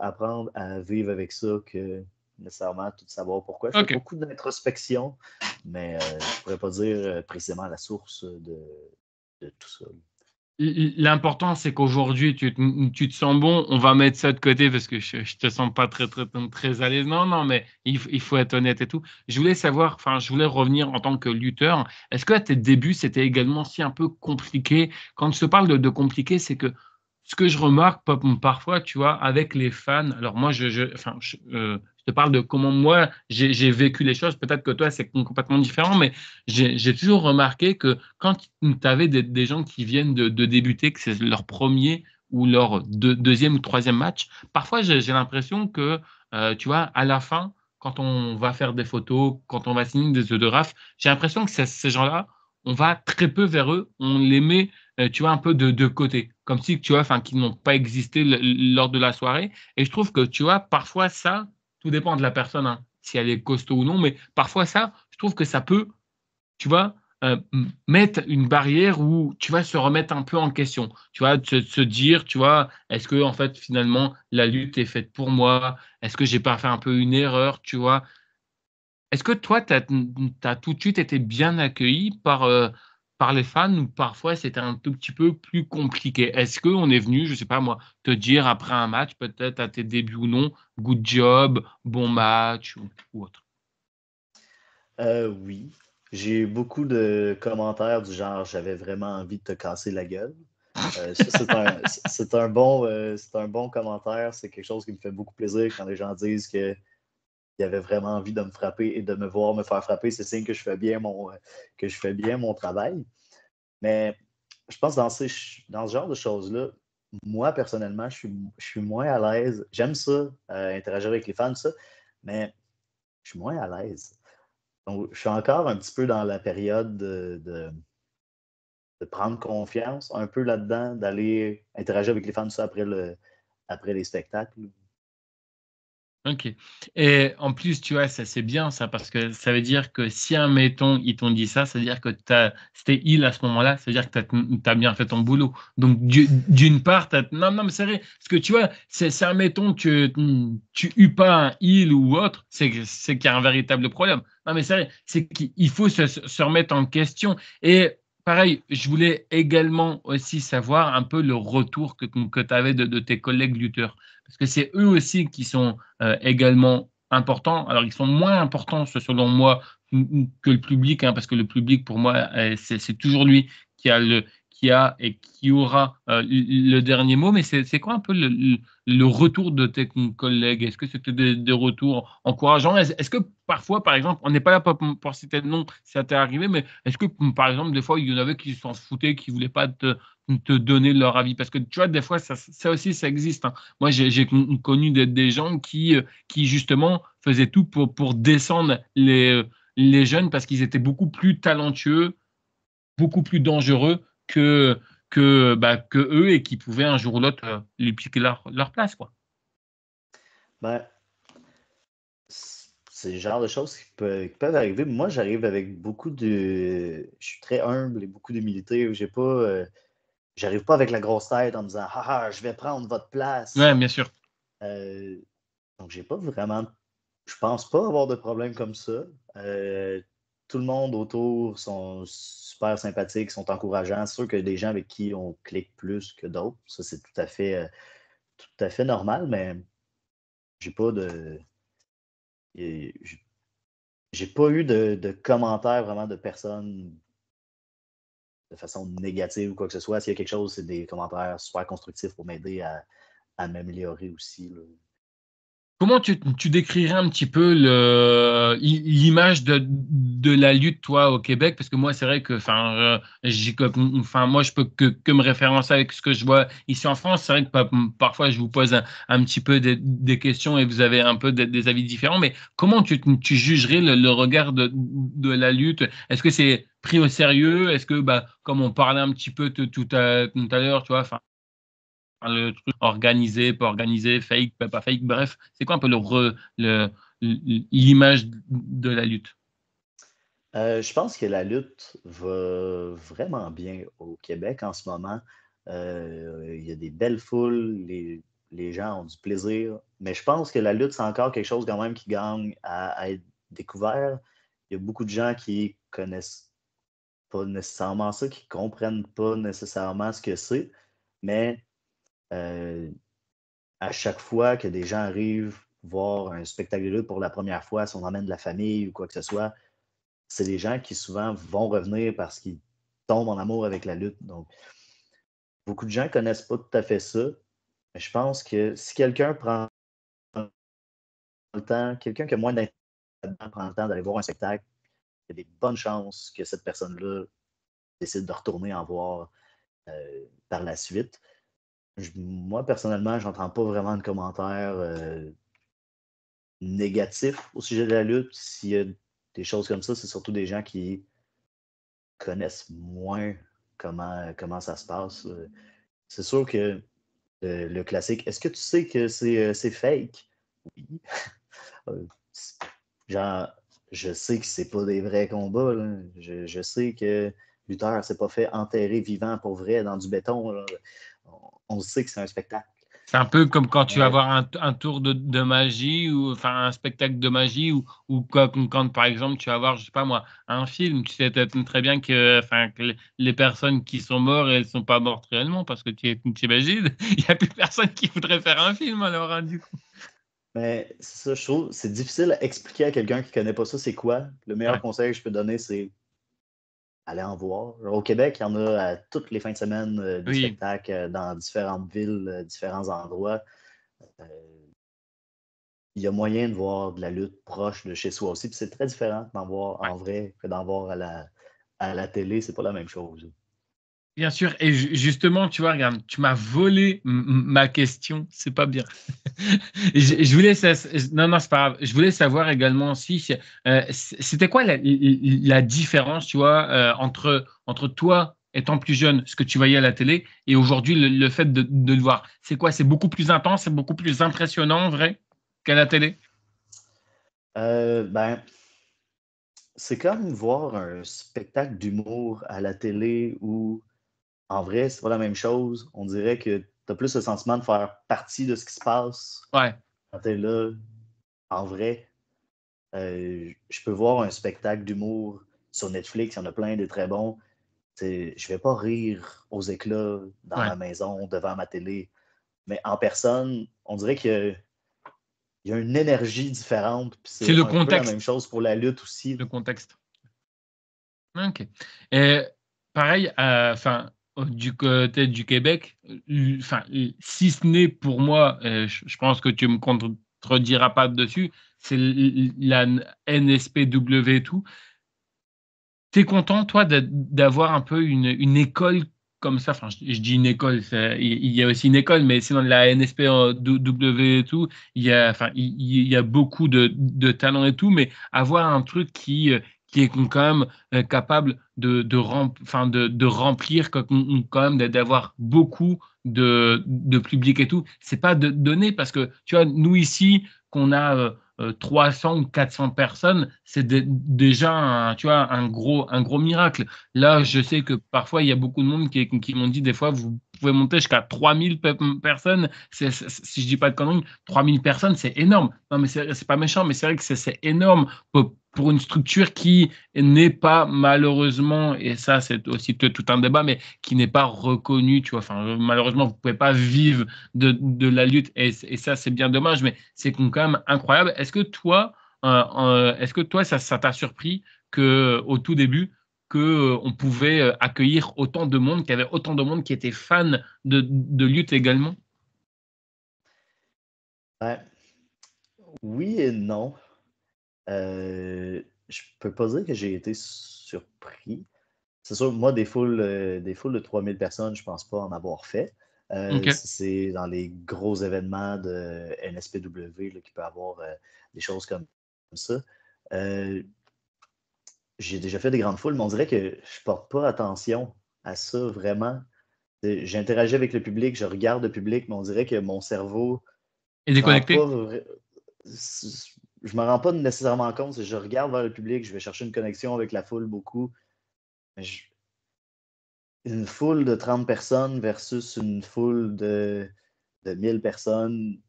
apprendre à vivre avec ça que nécessairement tout savoir pourquoi. Je fais Ok. beaucoup d'introspection, mais je pourrais pas dire précisément la source de tout ça. L'important, c'est qu'aujourd'hui, tu te sens bon. On va mettre ça de côté parce que je te sens pas très à l'aise. Non, non, mais il faut être honnête et tout. Je voulais savoir, enfin, je voulais revenir en tant que lutteur. Est-ce que à tes débuts, c'était également si un peu compliqué? Quand je te parle de compliqué, c'est que ce que je remarque parfois, tu vois, avec les fans. Alors moi, enfin, je te parle de comment moi j'ai vécu les choses. Peut-être que toi, c'est complètement différent, mais j'ai toujours remarqué que quand tu avais des gens qui viennent de débuter, que c'est leur premier ou leur deuxième ou troisième match, parfois j'ai l'impression que, tu vois, à la fin, quand on va faire des photos, quand on va signer des autographes, j'ai l'impression que ces gens-là, on va très peu vers eux, on les met, tu vois, un peu de côté, comme si, tu vois, enfin, qu'ils n'ont pas existé lors de la soirée. Et je trouve que, tu vois, parfois ça, tout dépend de la personne, hein, si elle est costaud ou non, mais parfois ça, je trouve que ça peut, tu vois, mettre une barrière où tu vas se remettre un peu en question. Tu vois, se dire, tu vois, est-ce que en fait finalement la lutte est faite pour moi? Est-ce que j'ai pas fait un peu une erreur? Tu vois? Est-ce que toi, tu as tout de suite été bien accueilli par les fans ou parfois c'était un tout petit peu plus compliqué? Est-ce qu'on est venu, je sais pas moi, te dire après un match, peut-être à tes débuts ou non, good job, bon match ou autre? Oui, j'ai eu beaucoup de commentaires du genre j'avais vraiment envie de te casser la gueule. Ça, c'est un bon commentaire. C'est quelque chose qui me fait beaucoup plaisir quand les gens disent qu'ils avaient vraiment envie de me frapper et de me voir me faire frapper. C'est signe que que je fais bien mon travail. Mais je pense que dans ce genre de choses-là, moi, personnellement, je suis moins à l'aise. J'aime ça, interagir avec les fans, ça, mais je suis moins à l'aise. Donc, je suis encore un petit peu dans la période de prendre confiance un peu là-dedans, d'aller interagir avec les fans ça, après les spectacles. OK et en plus, tu vois, ça, c'est bien ça parce que ça veut dire que si, admettons, ils t'ont dit ça, ça veut dire que c'était «il» à ce moment-là, ça veut dire que tu as bien fait ton boulot. Donc d'une part, tu non, non, mais c'est vrai, parce que tu vois, c'est admettons que, tu hues pas un «il» ou autre, c'est qu'il y a un véritable problème. Non, mais c'est vrai, c'est qu'il faut se remettre en question et pareil, je voulais également aussi savoir un peu le retour que tu avais de tes collègues lutteurs. Parce que c'est eux aussi qui sont également importants. Alors, ils sont moins importants, selon moi, que le public, hein, parce que le public, pour moi, c'est toujours lui qui a et qui aura le dernier mot. Mais c'est quoi un peu le retour de tes collègues? Est-ce que c'était des retours encourageants? Est-ce que parfois, par exemple, on n'est pas là pour citer de nom, ça t'est arrivé, mais est-ce que, par exemple, des fois, il y en avait qui s'en foutaient, qui ne voulaient pas te donner leur avis. Parce que tu vois, des fois, ça aussi, ça existe. Hein. Moi, j'ai connu des gens qui justement faisaient tout pour descendre les jeunes parce qu'ils étaient beaucoup plus talentueux, beaucoup plus dangereux que eux et qui pouvaient un jour ou l'autre lui piquer leur place, quoi. Ben, c'est le genre de choses qui peuvent arriver. Moi, j'arrive avec beaucoup de. Je suis très humble et beaucoup d'humilité. J'arrive pas avec la grosse tête en me disant haha, je vais prendre votre Ouais, place. bien sûr. Euh, donc, j'ai pas vraiment. Je pense pas avoir de problème comme ça. Tout le monde autour sont super sympathiques, sont encourageants. C'est sûr que des gens avec qui on clique plus que d'autres. Ça, c'est tout à fait normal, mais j'ai pas de. J'ai j'ai pas eu de commentaires vraiment de personnes de façon négative ou quoi que ce soit. S'il y a quelque chose, c'est des commentaires super constructifs pour m'aider à m'améliorer aussi, là. Comment tu décrirais un petit peu l'image de la lutte, toi, au Québec? Parce que moi, c'est vrai que, moi, je peux que me référencer avec ce que je vois ici en France. C'est vrai que parfois, je vous pose un petit peu des questions et vous avez un peu des avis différents. Mais comment tu jugerais le regard de la lutte? Est-ce que c'est pris au sérieux? Est-ce que, comme on parlait un petit peu tout à l'heure, tu vois, le truc organisé, pas organisé, fake, pas fake, bref, c'est quoi un peu l'image de la lutte? Je pense que la lutte va vraiment bien au Québec en ce moment. Il y a des belles foules, les gens ont du plaisir, mais je pense que la lutte, c'est encore quelque chose quand même qui gagne à être découvert. Il y a beaucoup de gens qui connaissent pas nécessairement ça, qui comprennent pas nécessairement ce que c'est, mais euh, à chaque fois que des gens arrivent voir un spectacle de lutte pour la première fois, si on emmène de la famille ou quoi que ce soit, c'est des gens qui souvent vont revenir parce qu'ils tombent en amour avec la lutte. Donc, beaucoup de gens ne connaissent pas tout à fait ça. Mais je pense que si quelqu'un prend le temps, quelqu'un qui a moins d'intérêt prend le temps d'aller voir un spectacle, il y a des bonnes chances que cette personne-là décide de retourner en voir par la suite. Moi, personnellement, je n'entends pas vraiment de commentaires négatifs au sujet de la lutte. S'il y a des choses comme ça, c'est surtout des gens qui connaissent moins comment ça se passe. C'est sûr que le classique, est-ce que tu sais que c'est fake? Oui. Euh, genre, je sais que c'est pas des vrais combats, là. Je sais que Luther s'est pas fait enterrer vivant pour vrai dans du béton, là. On sait que c'est un spectacle. C'est un peu comme quand tu vas Mais voir un tour de magie ou enfin un spectacle de magie ou quand, par exemple tu vas voir, je sais pas moi, un film, tu sais très bien que les personnes qui sont mortes, elles sont pas mortes réellement parce que tu imagines, il y a plus personne qui voudrait faire un film alors hein, du coup. Mais c'est ça, je trouve, c'est difficile à expliquer à quelqu'un qui ne connaît pas ça, c'est quoi. Le meilleur Ouais. conseil que je peux donner, c'est aller en voir. Au Québec, il y en a à toutes les fins de semaine des Oui, spectacles dans différentes villes, différents endroits. Euh, il y a moyen de voir de la lutte proche de chez soi aussi. Puis c'est très différent d'en voir ouais. en vrai que d'en voir à la télé. C'est pas la même chose. Bien sûr, et justement, tu vois, regarde, tu m'as volé ma question, c'est pas bien. Je voulais, non, non, c'est pas grave. Je voulais savoir également aussi, c'était quoi la différence, tu vois, entre toi étant plus jeune, ce que tu voyais à la télé, et aujourd'hui le fait de le voir. C'est quoi? C'est beaucoup plus intense, c'est beaucoup plus impressionnant, en vrai, qu'à la télé? Ben, c'est comme voir un spectacle d'humour à la télé où, en vrai, c'est pas la même chose. On dirait que tu as plus le sentiment de faire partie de ce qui se passe Ouais, quand tu es là, en vrai. Je peux voir un spectacle d'humour sur Netflix, il y en a plein des très bons. Je vais pas rire aux éclats dans ouais. ma maison, devant ma télé. Mais en personne, on dirait qu'il y a une énergie différente. Puis C'est c'est le un peu la contexte, même chose pour la lutte aussi. le contexte. Ok. Et pareil, enfin, du côté du Québec, enfin, si ce n'est pour moi, je pense que tu me contrediras pas dessus, c'est la NSPW et tout. T'es content, toi, d'avoir un peu une école comme ça, enfin, je dis une école, il y a aussi une école, mais sinon la NSPW et tout, il y a beaucoup de talent et tout, mais avoir un truc qui est quand même capable de remplir quand même, d'avoir beaucoup de public et tout, c'est pas donné parce que, tu vois, nous ici, qu'on a 300 ou 400 personnes, c'est déjà tu vois, un gros miracle. Là, je sais que parfois, il y a beaucoup de monde qui m'ont dit des fois, vous pouvez monter jusqu'à 3000 personnes. Si je dis pas de conneries, 3000 personnes, c'est énorme. Non, mais c'est pas méchant, mais c'est vrai que c'est énorme pour une structure qui n'est pas malheureusement, et ça, c'est aussi tout un débat, mais qui n'est pas reconnue, tu vois. Enfin, malheureusement, vous pouvez pas vivre de la lutte, et ça, c'est bien dommage, mais c'est quand même incroyable. Est-ce que toi, ça t'a surpris que au tout début, qu'on pouvait accueillir autant de monde, qu'il y avait autant de monde qui était fan de lutte également? Ben, oui et non. Je peux pas dire que j'ai été surpris. C'est sûr, moi, des foules de 3000 personnes, je pense pas en avoir fait. Ok. Si c'est dans les gros événements de NSPW là, qui peut avoir des choses comme ça. Euh, j'ai déjà fait des grandes foules, mais on dirait que je porte pas attention à ça vraiment. J'interagis avec le public, je regarde le public, mais on dirait que mon cerveau Et prend pas. déconnecté? Je me rends pas nécessairement compte. Je regarde vers le public, je vais chercher une connexion avec la foule beaucoup. Mais une foule de 30 personnes versus une foule de 1000 personnes,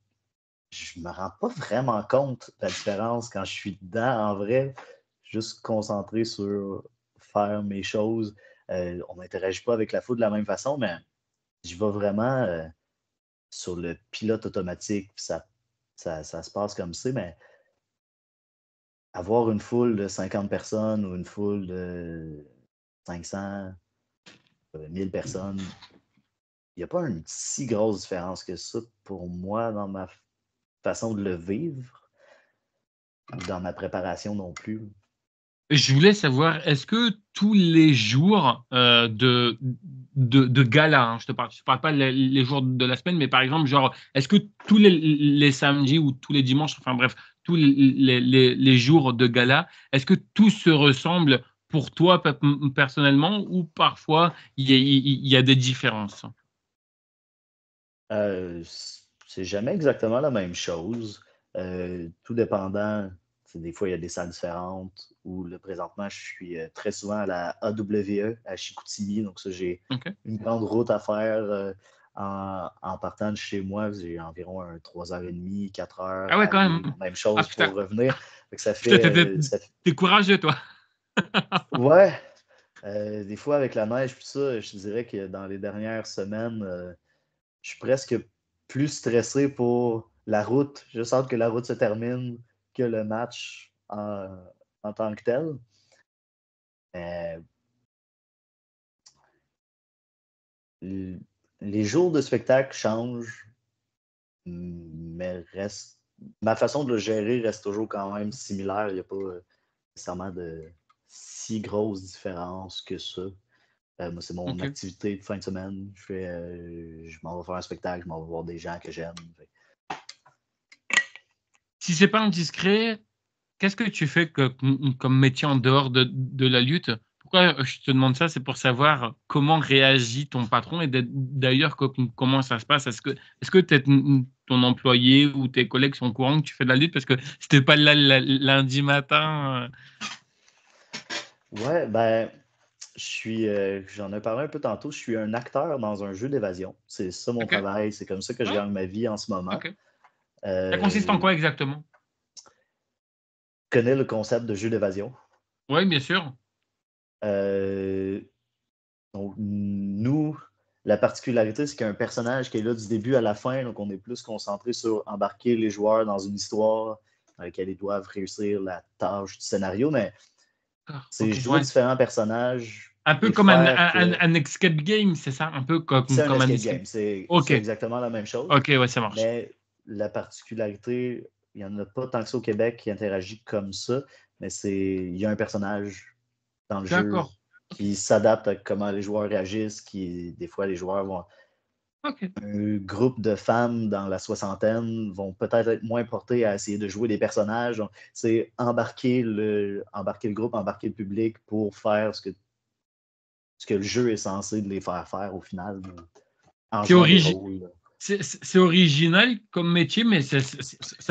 je me rends pas vraiment compte de la différence quand je suis dedans. En vrai, juste concentré sur faire mes choses. On n'interagit pas avec la foule de la même façon, mais je vais vraiment sur le pilote automatique. Ça se passe comme ça, mais avoir une foule de 50 personnes ou une foule de 500, 1000 personnes, il n'y a pas une si grosse différence que ça pour moi dans ma façon de le vivre ou dans ma préparation non plus. Je voulais savoir, est-ce que tous les jours de gala, hein, je parle pas les jours de la semaine, mais par exemple, genre, est-ce que tous les samedis ou tous les dimanches, enfin bref, tous les jours de gala, est-ce que tout se ressemble pour toi personnellement ou parfois il y a des différences? C'est jamais exactement la même chose. Tout dépendant, des fois il y a des salles différentes. Ou là, présentement, je suis très souvent à la AWE à Chicoutimi. Donc, ça, j'ai Ok. une grande route à faire en partant de chez moi. J'ai environ 3h30, 4 heures Ah ouais, à quand aller. même. Même Ah chose putain, pour revenir. Fait que putain, t'es courageux, toi. Ouais, des fois avec la neige, puis ça, je te dirais que dans les dernières semaines, je suis presque plus stressé pour la route. Je sens que la route se termine que le match en tant que tel. Mais les jours de spectacle changent, mais ma façon de le gérer reste toujours quand même similaire. Il n'y a pas nécessairement de si grosse différence que ça. Moi, c'est mon Ok. activité de fin de semaine. Je m'en vais faire un spectacle, je m'en vais voir des gens que j'aime. Si c'est pas indiscret, qu'est-ce que tu fais comme métier en dehors de la lutte? Pourquoi je te demande ça? C'est pour savoir comment réagit ton patron et d'ailleurs comment ça se passe. Est-ce que ton employé ou tes collègues sont au courant que tu fais de la lutte? Parce que c'était pas là lundi matin. Ouais, ben, j'en ai parlé un peu tantôt, je suis un acteur dans un jeu d'évasion. C'est ça mon Ok. travail, c'est comme ça que je Ah, gagne ma vie en ce moment. ok. Ça consiste en Euh, quoi exactement? connais le concept de jeu d'évasion. Oui, bien sûr. Euh, donc, nous, la particularité, c'est qu'il y a un personnage qui est là du début à la fin, donc on est plus concentré sur embarquer les joueurs dans une histoire dans laquelle ils doivent réussir la tâche du scénario, mais Ah, c'est ok, jouer ouais. différents personnages Un peu et comme faire que. un escape game, c'est ça? Un peu C'est un comme un escape escape. game, c'est Ok, c'est exactement la même chose. ok, ouais, ça marche. Mais la particularité, il n'y en a pas tant que ça au Québec qui interagit comme ça, mais il y a un personnage dans le jeu D'accord. qui s'adapte à comment les joueurs réagissent, des fois, les joueurs vont. Ok. Un groupe de femmes dans la soixantaine vont peut-être être moins portés à essayer de jouer des personnages. Donc, c'est embarquer le groupe, embarquer le public pour faire ce que le jeu est censé de les faire faire au final, en C'est jouant des origi- rôles. c'est original comme métier, mais ça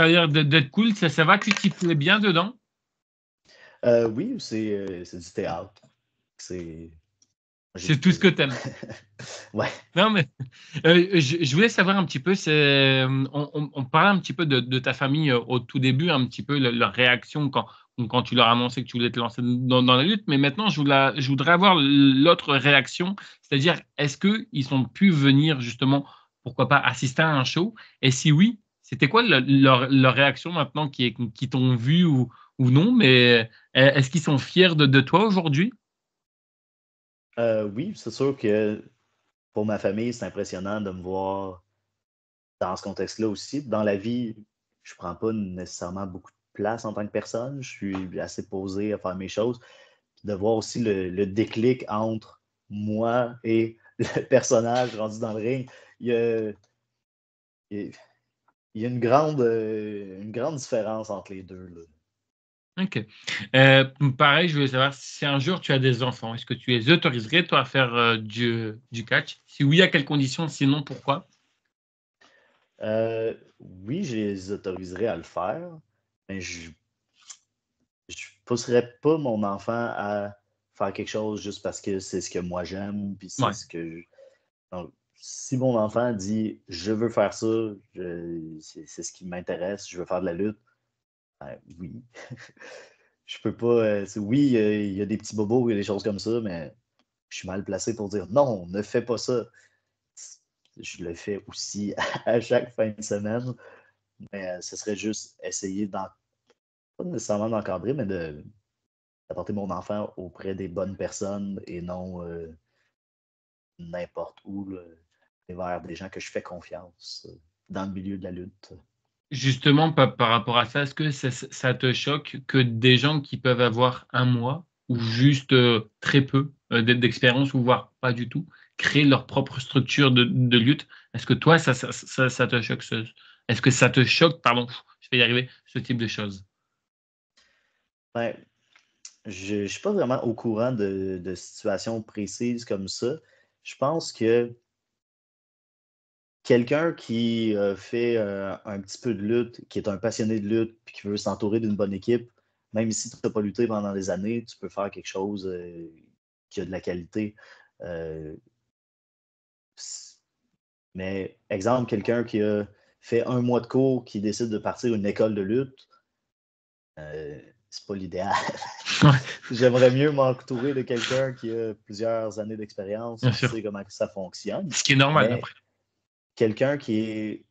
a l'air d'être cool. Ça va que tu plais bien dedans. Oui, c'est du théâtre. C'est. J'ai C'est tout ce que t'aimes. Ouais. Non, mais je voulais savoir un petit peu, on parlait un petit peu de ta famille au tout début, un petit peu leur réaction quand tu leur as annoncé que tu voulais te lancer dans la lutte, mais maintenant je voudrais avoir l'autre réaction, c'est-à-dire est-ce qu'ils ont pu venir justement, pourquoi pas, assister à un show? Et si oui, c'était quoi leur réaction maintenant qui t'ont vu ou non, mais est-ce qu'ils sont fiers de toi aujourd'hui? Oui, c'est sûr que pour ma famille, c'est impressionnant de me voir dans ce contexte-là aussi. Dans la vie, je prends pas nécessairement beaucoup de place en tant que personne. Je suis assez posé à faire mes choses. De voir aussi le déclic entre moi et le personnage rendu dans le ring. Il y a, il y a une grande différence entre les deux, là. OK. Pareil, je voulais savoir si un jour tu as des enfants, est-ce que tu les autoriserais, toi, à faire, du catch? Si oui, à quelles conditions? Sinon, pourquoi? Oui, je les autoriserai à le faire, mais je pousserais pas mon enfant à faire quelque chose juste parce que c'est ce que moi j'aime, puis c'est Ouais. ce que donc, si mon enfant dit je veux faire ça, c'est ce qui m'intéresse, je veux faire de la lutte, ben, oui. Je peux pas. Oui, il y a des petits bobos, il y a des choses comme ça, mais je suis mal placé pour dire non, ne fais pas ça. Je le fais aussi à chaque fin de semaine, mais ce serait juste essayer pas nécessairement d'encadrer, mais d'apporter mon enfant auprès des bonnes personnes et non n'importe où, là, et vers des gens que je fais confiance dans le milieu de la lutte. Justement, par rapport à ça, est-ce que ça te choque que des gens qui peuvent avoir un mois ou juste, très peu, d'expérience ou voire pas du tout, créent leur propre structure de lutte? Est-ce que toi, ça te choque est-ce que ça te choque, pardon, je vais y arriver, ce type de choses? Ben, je ne suis pas vraiment au courant de situations précises comme ça. Je pense que quelqu'un qui fait un petit peu de lutte, qui est un passionné de lutte, puis qui veut s'entourer d'une bonne équipe, même si tu n'as pas lutté pendant des années, tu peux faire quelque chose qui a de la qualité. Euh, mais exemple, quelqu'un qui a fait un mois de cours, qui décide de partir une école de lutte, c'est pas l'idéal. Ouais, J'aimerais mieux m'entourer de quelqu'un qui a plusieurs années d'expérience, bien qui sûr. sait comment ça fonctionne. Ce qui est normal Mais après. quelqu'un qui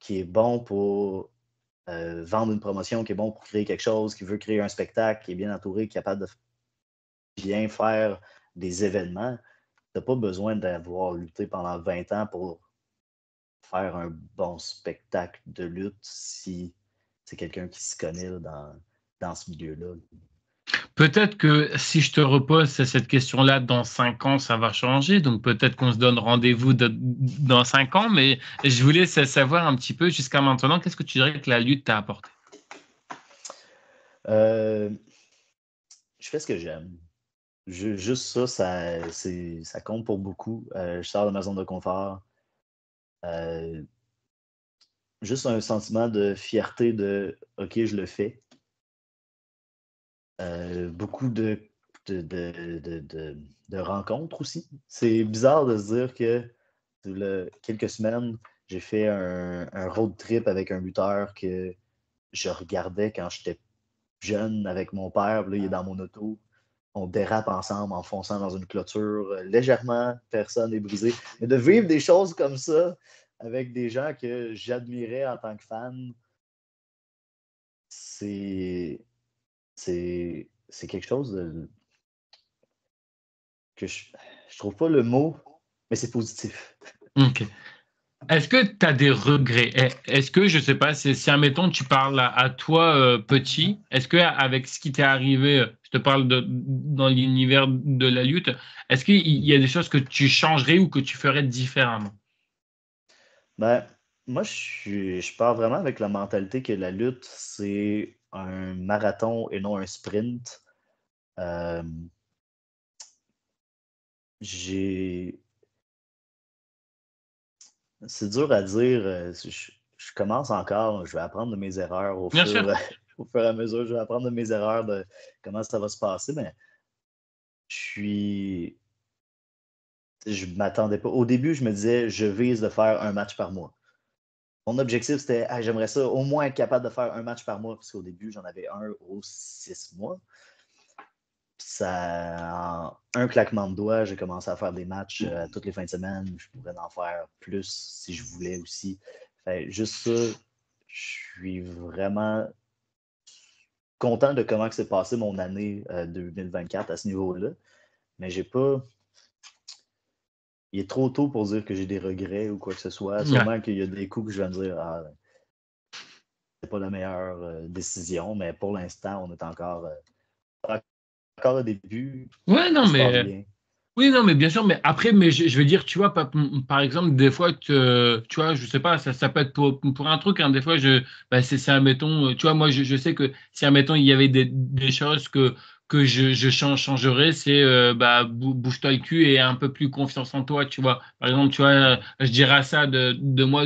est bon pour vendre une promotion, qui est bon pour créer quelque chose, qui veut créer un spectacle, qui est bien entouré, qui est capable de bien faire des événements, tu n'as pas besoin d'avoir lutté pendant 20 ans pour faire un bon spectacle de lutte si c'est quelqu'un qui se connaît là, dans ce milieu-là. Peut-être que si je te repose cette question-là dans 5 ans, ça va changer. Donc peut-être qu'on se donne rendez-vous dans 5 ans, mais je voulais savoir un petit peu jusqu'à maintenant, qu'est-ce que tu dirais que la lutte t'a apporté? Euh, je fais ce que j'aime. Juste ça, ça compte pour beaucoup. Je sors de ma zone de confort. Euh, Juste un sentiment de fierté de OK, je le fais. Beaucoup de rencontres aussi. C'est bizarre de se dire que quelques semaines, j'ai fait un road trip avec un lutteur que je regardais quand j'étais jeune avec mon père. Puis là, il est dans mon auto. On dérape ensemble en fonçant dans une clôture. Légèrement, personne n'est brisé. Mais de vivre des choses comme ça avec des gens que j'admirais en tant que fan, c'est c'est quelque chose que je trouve pas le mot, mais c'est positif. OK. Est-ce que tu as des regrets? Est-ce que, je sais pas, si admettons, tu parles à toi petit, est-ce que avec ce qui t'est arrivé, je te parle dans l'univers de la lutte, est-ce qu'il y a des choses que tu changerais ou que tu ferais différemment? Ben, moi, je pars vraiment avec la mentalité que la lutte, c'est un marathon et non un sprint. Euh, j'ai... C'est dur à dire. Je commence encore. Je vais apprendre de mes erreurs au Bien fur, sûr. au fur et à mesure. Je vais apprendre de mes erreurs, de comment ça va se passer. Mais je suis... Je m'attendais pas. Au début, je me disais, je vise de faire un match par mois. Mon objectif, c'était, ah, j'aimerais ça au moins être capable de faire un match par mois, parce qu'au début, j'en avais un aux 6 mois. Puis ça, en un claquement de doigts, j'ai commencé à faire des matchs toutes les fins de semaine. Je pourrais en faire plus si je voulais aussi. Fait, juste ça, je suis vraiment content de comment s'est passé mon année 2024 à ce niveau-là. Mais j'ai pas. Il est trop tôt pour dire que j'ai des regrets ou quoi que ce soit. Ouais. Sûrement qu'il y a des coups que je vais me dire, ah, c'est pas la meilleure décision, mais pour l'instant, on est encore au début. Ouais, non, Ça se passe mais bien. oui, non, mais bien sûr, mais après, mais je veux dire, tu vois, par exemple, des fois, tu vois, je sais pas, ça peut être pour un truc, hein, des fois, bah, admettons, tu vois, moi, je sais que si, admettons, il y avait des choses que je changerais, c'est, bah, bouge-toi le cul et un peu plus confiance en toi, tu vois. Par exemple, tu vois, je dirais ça de moi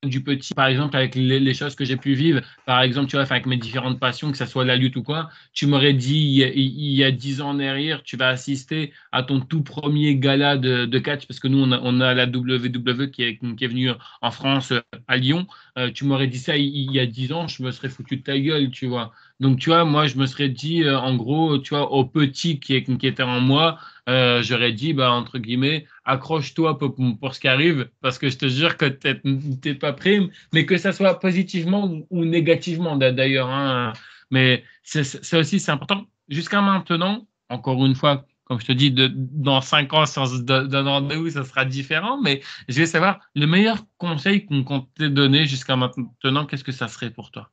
du petit, par exemple, avec les choses que j'ai pu vivre, par exemple, tu vois, avec mes différentes passions, que ce soit la lutte ou quoi, tu m'aurais dit il y a 10 ans derrière, tu vas assister à ton tout premier gala de catch, parce que nous, on a la WWE qui est venue en France, à Lyon. Tu m'aurais dit ça il y a 10 ans, je me serais foutu de ta gueule, tu vois. Donc, tu vois, moi, je me serais dit, en gros, tu vois, au petit qui était en moi, j'aurais dit, bah, entre guillemets, accroche-toi pour ce qui arrive, parce que je te jure que t'es pas prêt, mais que ça soit positivement ou négativement d'ailleurs, hein. Mais c'est aussi, c'est important. Jusqu'à maintenant, encore une fois, comme je te dis, dans 5 ans, si on se donne rendez-vous, ça sera différent, mais je vais savoir, le meilleur conseil qu'on t'ait donné jusqu'à maintenant, qu'est-ce que ça serait pour toi?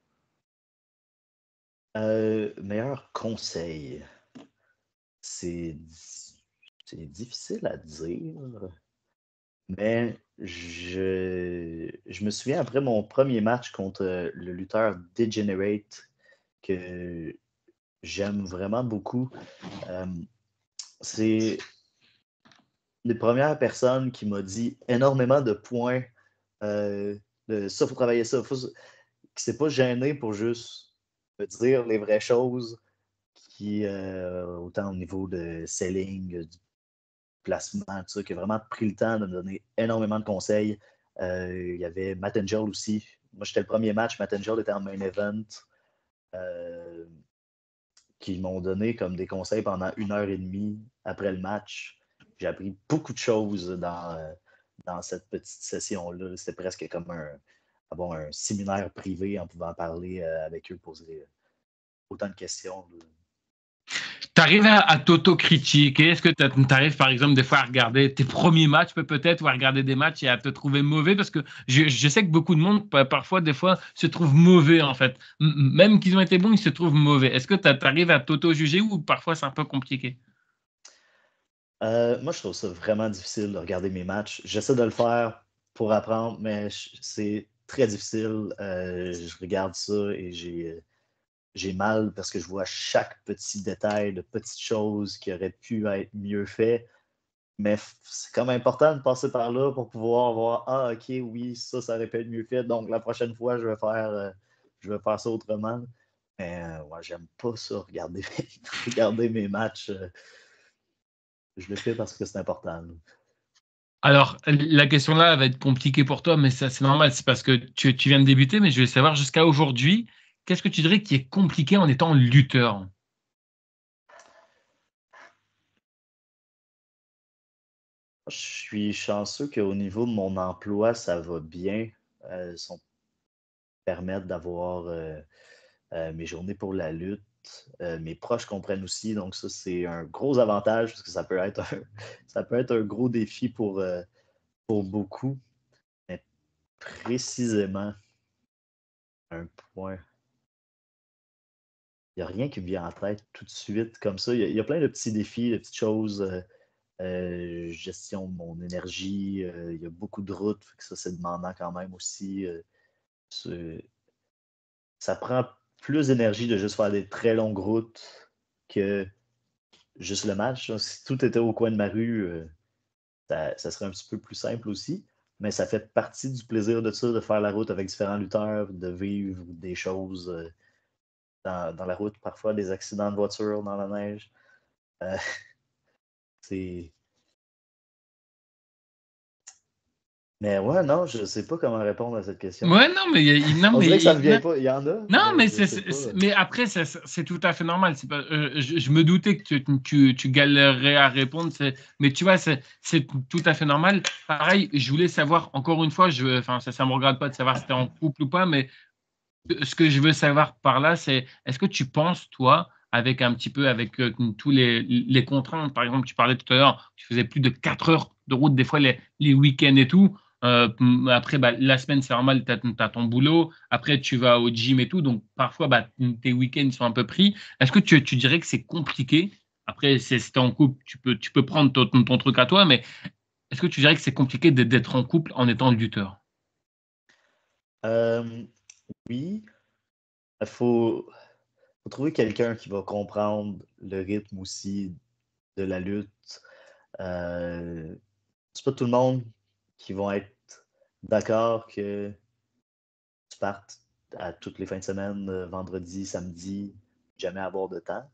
Meilleur conseil, c'est c'est difficile à dire, mais je me souviens après mon premier match contre le lutteur Degenerate, que j'aime vraiment beaucoup. euh, c'est les premières personnes qui m'a dit énormément de points. euh, ça, il faut travailler ça. Qui s'est pas gêné pour juste me dire les vraies choses, autant au niveau de selling, du placement, tout ça, qui a vraiment pris le temps de me donner énormément de conseils. Il y avait Matt Angel aussi. Moi, j'étais le premier match. Matt Angel était en main event. euh, qui m'ont donné comme des conseils pendant 1 heure et demie après le match. J'ai appris beaucoup de choses dans cette petite session-là. C'était presque comme avoir un séminaire privé en pouvant parler avec eux, poser autant de questions. Tu arrives à t'autocritiquer? Est-ce que tu arrives, par exemple, des fois à regarder tes premiers matchs, peut-être, ou à regarder des matchs et à te trouver mauvais? Parce que je sais que beaucoup de monde, parfois, des fois, se trouve mauvais, en fait. Même qu'ils ont été bons, ils se trouvent mauvais. Est-ce que tu arrives à t'auto-juger ou parfois c'est un peu compliqué? Moi, je trouve ça vraiment difficile de regarder mes matchs. J'essaie de le faire pour apprendre, mais c'est très difficile. Je regarde ça et j'ai mal parce que je vois chaque petit détail de petites choses qui auraient pu être mieux fait. Mais c'est comme important de passer par là pour pouvoir voir, ah, ok, oui, ça aurait pu être mieux fait. Donc, la prochaine fois, je vais faire ça autrement. Mais ouais, j'aime pas ça, regarder, regarder mes matchs. Je le fais parce que c'est important. Alors, la question là va être compliquée pour toi, mais ça, c'est normal. C'est parce que tu viens de débuter, mais je vais savoir jusqu'à aujourd'hui, qu'est-ce que tu dirais qui est compliqué en étant lutteur? Je suis chanceux qu'au niveau de mon emploi, ça va bien. Ils me permettent d'avoir mes journées pour la lutte. Mes proches comprennent aussi, donc ça, c'est un gros avantage parce que ça peut être ça peut être un gros défi pour beaucoup. précisément un point. Il n'y a rien qui me vient en tête tout de suite comme ça. Il y a plein de petits défis, de petites choses. Gestion de mon énergie. Il y a beaucoup de routes, fait que ça, c'est demandant quand même aussi. Ça prend plus d'énergie de juste faire des très longues routes que juste le match. Si tout était au coin de ma rue, ça serait un petit peu plus simple aussi. Mais ça fait partie du plaisir de ça, de faire la route avec différents lutteurs, de vivre des choses dans la route, parfois des accidents de voiture dans la neige. C'est. Mais ouais, non, je sais pas comment répondre à cette question. Ouais, non, mais non, On mais dirait que ça me vient pas. Il y en a, non, mais mais je sais pas. mais après, c'est tout à fait normal. C'est pas, je me doutais que tu galérerais à répondre, mais tu vois, c'est tout à fait normal. Pareil, je voulais savoir, encore une fois, enfin, ça me regarde pas de savoir si tu es en couple ou pas, mais ce que je veux savoir par là, c'est est-ce que tu penses, toi, avec un petit peu, avec tous les contraintes, par exemple, tu parlais tout à l'heure, tu faisais plus de 4 heures de route, des fois les week-ends et tout. Après, bah, la semaine, c'est normal, tu as ton boulot. Après, tu vas au gym et tout. Donc, parfois, bah, tes week-ends sont un peu pris. Est-ce que tu dirais que c'est compliqué? Après, si tu es en couple, tu peux prendre ton truc à toi, mais est-ce que tu dirais que c'est compliqué d'être en couple en étant lutteur? Euh, oui, il faut trouver quelqu'un qui va comprendre le rythme aussi de la lutte. C'est pas tout le monde qui vont être d'accord que tu partes à toutes les fins de semaine, vendredi, samedi, jamais avoir de temps.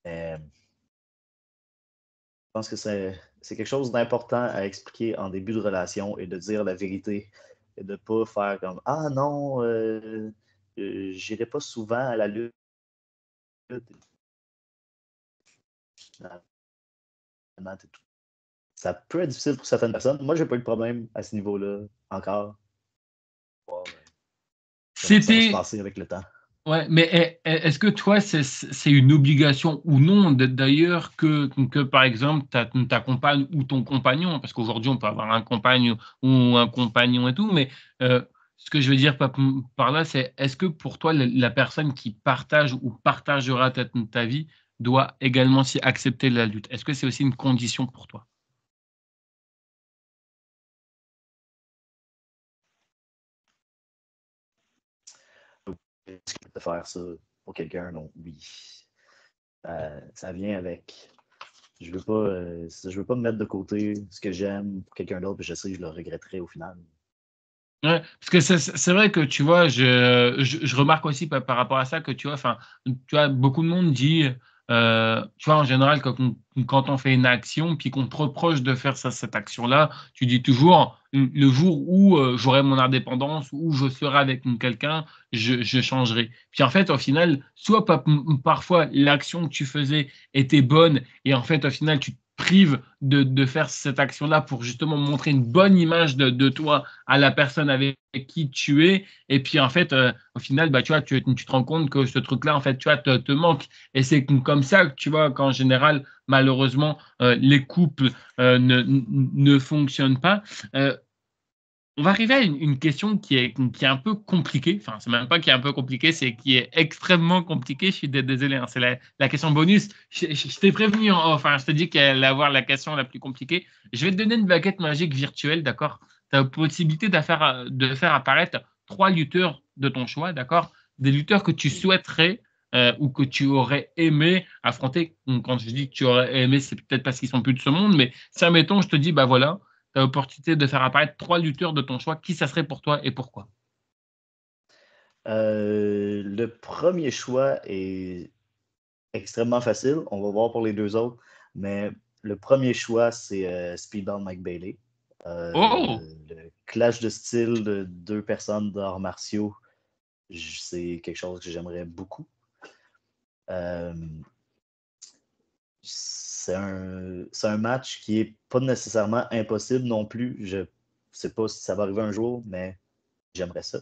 Mais je pense que c'est quelque chose d'important à expliquer en début de relation et de dire la vérité et de ne pas faire comme ah non, j'irai pas souvent à la lutte. Ça peut être difficile pour certaines personnes. Moi, j'ai pas eu de problème à ce niveau-là encore. Voir comment ça va se C'était passer avec le temps. Ouais, mais est-ce que toi, c'est une obligation ou non, d'ailleurs, que par exemple, ta compagne ou ton compagnon, parce qu'aujourd'hui, on peut avoir un compagne ou un compagnon et tout, mais ce que je veux dire par là, c'est est-ce que pour toi, la personne qui partage ou partagera ta vie doit également s'y accepter la lutte? Est-ce que c'est aussi une condition pour toi? Est-ce que de faire ça pour quelqu'un, non, oui. Ça vient avec. Je veux pas me mettre de côté ce que j'aime pour quelqu'un d'autre, puis je sais que je le regretterai au final. Ouais, parce que c'est vrai que tu vois, je remarque aussi par rapport à ça que tu vois, enfin, tu vois, beaucoup de monde dit, tu vois, en général, quand on fait une action, puis qu'on te reproche de faire cette action-là, tu dis toujours, le jour où j'aurai mon indépendance, où je serai avec quelqu'un, je changerai. Puis en fait, au final, soit parfois l'action que tu faisais était bonne, et en fait, au final, tu te prives de faire cette action-là pour justement montrer une bonne image de toi à la personne avec qui tu es. Et puis, en fait, au final, bah, tu vois, tu te rends compte que ce truc-là, en fait, tu vois, te manque. Et c'est comme ça que tu vois qu'en général, malheureusement, les couples ne fonctionnent pas. Euh, on va arriver à une question qui est un peu compliquée. Enfin, c'est même pas qui est un peu compliquée, c'est qui est extrêmement compliquée. Je suis désolé, hein, c'est la question bonus. Je t'ai prévenu, enfin, je t'ai dit qu'elle allait avoir la question la plus compliquée. Je vais te donner une baguette magique virtuelle, d'accord? Tu as la possibilité de faire apparaître 3 lutteurs de ton choix, d'accord? Des lutteurs que tu souhaiterais ou que tu aurais aimé affronter. Donc, quand je dis que tu aurais aimé, c'est peut-être parce qu'ils sont plus de ce monde, mais si, admettons, je te dis, bah voilà, tu as l'opportunité de faire apparaître 3 lutteurs de ton choix. Qui ça serait pour toi et pourquoi? Le premier choix est extrêmement facile. On va voir pour les deux autres. Mais le premier choix, c'est Speedball Mike Bailey. Oh! Le clash de style de deux personnes d'arts martiaux, c'est quelque chose que j'aimerais beaucoup. Euh, c'est un match qui est pas nécessairement impossible non plus. Je sais pas si ça va arriver un jour, mais j'aimerais ça.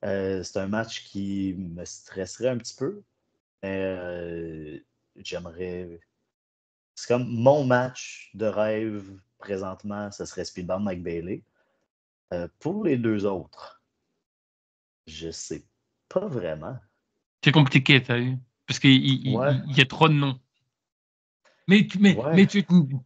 C'est un match qui me stresserait un petit peu, mais j'aimerais. C'est comme mon match de rêve présentement, ce serait Speedball Mike Bailey. Pour les deux autres, je sais pas vraiment. C'est compliqué, tu as vu? Parce qu'il Ouais, y a trop de noms. Mais, ouais.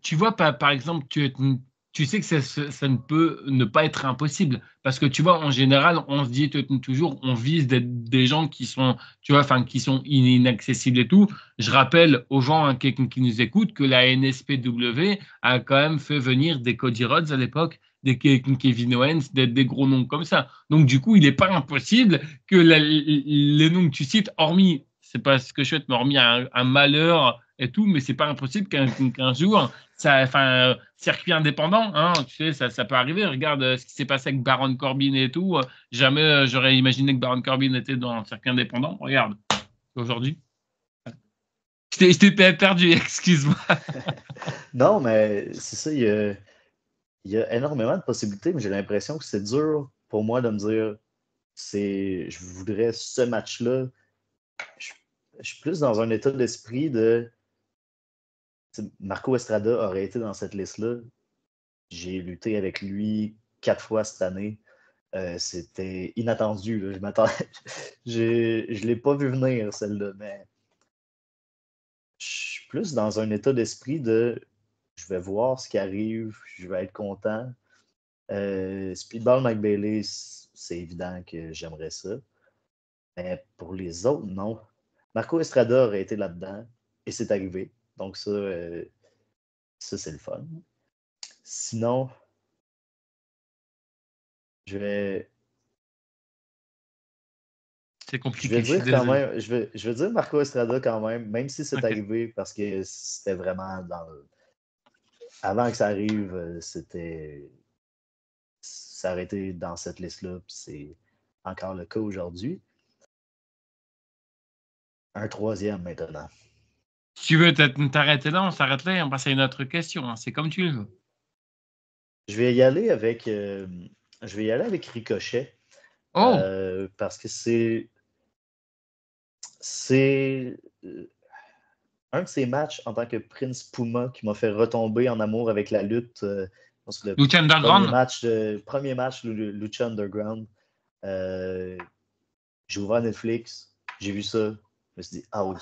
tu vois, par exemple, tu sais que ça ne peut ne pas être impossible. Parce que tu vois, en général, on se dit toujours, on vise des gens qui sont, tu vois, enfin, qui sont inaccessibles et tout. Je rappelle aux gens qui nous écoutent que la NSPW a quand même fait venir des Cody Rhodes à l'époque, des Kevin Owens, des gros noms comme ça. Donc, du coup, il n'est pas impossible que les noms que tu cites, hormis, c'est pas ce que je souhaite, mais hormis un malheur et tout, mais c'est pas impossible qu'un jour, ça, enfin, circuit indépendant, hein, tu sais, ça peut arriver. Regarde ce qui s'est passé avec Baron Corbin et tout. Jamais j'aurais imaginé que Baron Corbin était dans un circuit indépendant. Regarde, aujourd'hui. Je t'ai perdu, excuse-moi. Non, mais c'est ça, il y a énormément de possibilités, mais j'ai l'impression que c'est dur pour moi de me dire, je voudrais ce match-là. Je, je suis plus dans un état d'esprit de Marco Estrada aurait été dans cette liste-là. J'ai lutté avec lui 4 fois cette année. C'était inattendu. Là. Je ne l'ai pas vu venir, celle-là, mais je suis plus dans un état d'esprit de je vais voir ce qui arrive, je vais être content. Speedball McBailey, c'est évident que j'aimerais ça. Mais pour les autres, non. Marco Estrada aurait été là-dedans et c'est arrivé. Donc ça c'est le fun. Sinon, je vais, C'est je vais compliqué, je suis dire quand désolé. même, je vais dire Marco Estrada quand même si c'est Ok. arrivé, parce que c'était vraiment avant que ça arrive, ça aurait été dans cette liste-là, puis c'est encore le cas aujourd'hui. Un troisième maintenant. Si tu veux t'arrêter là, on s'arrête là et on passe à une autre question, hein. C'est comme tu le veux. Je vais y aller avec, Ricochet, Oh, parce que c'est un de ces matchs en tant que Prince Puma qui m'a fait retomber en amour avec la lutte. Je pense que le Lucha Underground. premier match Lucha Underground. Euh, j'ai ouvert Netflix, j'ai vu ça, je me suis dit, ah oui,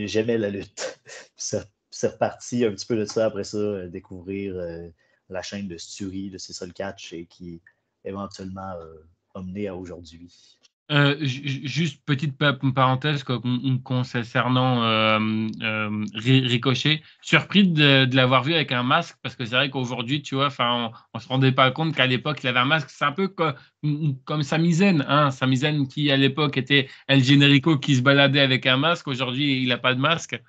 j'aimais la lutte. C'est reparti un petit peu de ça après ça, découvrir la chaîne de Sturi, c'est ça le catch, et qui éventuellement a mené à aujourd'hui. Juste petite parenthèse concernant Ricochet. Surpris de l'avoir vu avec un masque parce que c'est vrai qu'aujourd'hui, tu vois, on se rendait pas compte qu'à l'époque, il avait un masque. C'est un peu comme Sami Zayn, hein. Sami Zayn qui, à l'époque, était El Generico qui se baladait avec un masque. Aujourd'hui, il n'a pas de masque.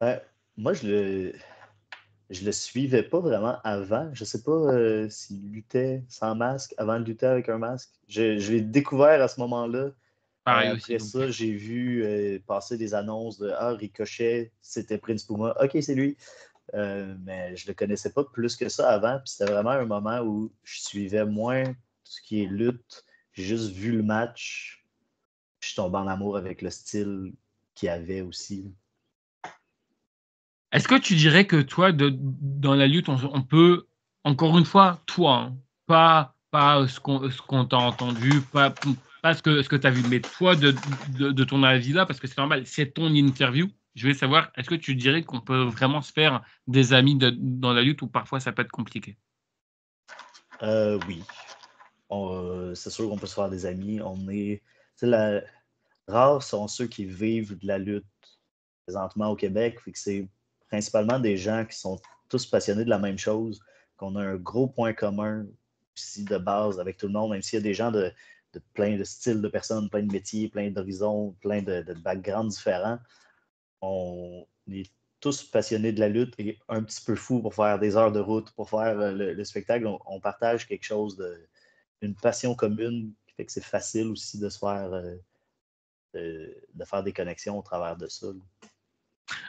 Ouais, moi, je le suivais pas vraiment avant. Je sais pas s'il luttait sans masque avant de lutter avec un masque. Je l'ai découvert à ce moment-là. Pareil aussi. Après Donc. ça, j'ai vu passer des annonces de Ricochet, c'était Prince Puma. Ok, c'est lui. Mais je le connaissais pas plus que ça avant. Puis c'était vraiment un moment où je suivais moins tout ce qui est lutte. J'ai juste vu le match. Je suis tombé en amour avec le style qu'il y avait aussi. Est-ce que tu dirais que toi, dans la lutte, on peut, encore une fois, toi, hein, pas ce qu'on t'a entendu, pas ce que tu as vu, mais toi, de ton avis là, parce que c'est normal, c'est ton interview. Je vais savoir, est-ce que tu dirais qu'on peut vraiment se faire des amis dans la lutte ou parfois ça peut être compliqué? Oui, c'est sûr qu'on peut se faire des amis. Rares sont ceux qui vivent de la lutte présentement au Québec. Fait que c'est principalement des gens qui sont tous passionnés de la même chose, qu'on a un gros point commun aussi de base avec tout le monde, même s'il y a des gens de plein de styles de personnes, plein de métiers, plein d'horizons, plein de backgrounds différents. On est tous passionnés de la lutte et un petit peu fous pour faire des heures de route, pour faire le spectacle. On partage quelque chose une passion commune qui fait que c'est facile aussi de se faire de faire des connexions au travers de ça.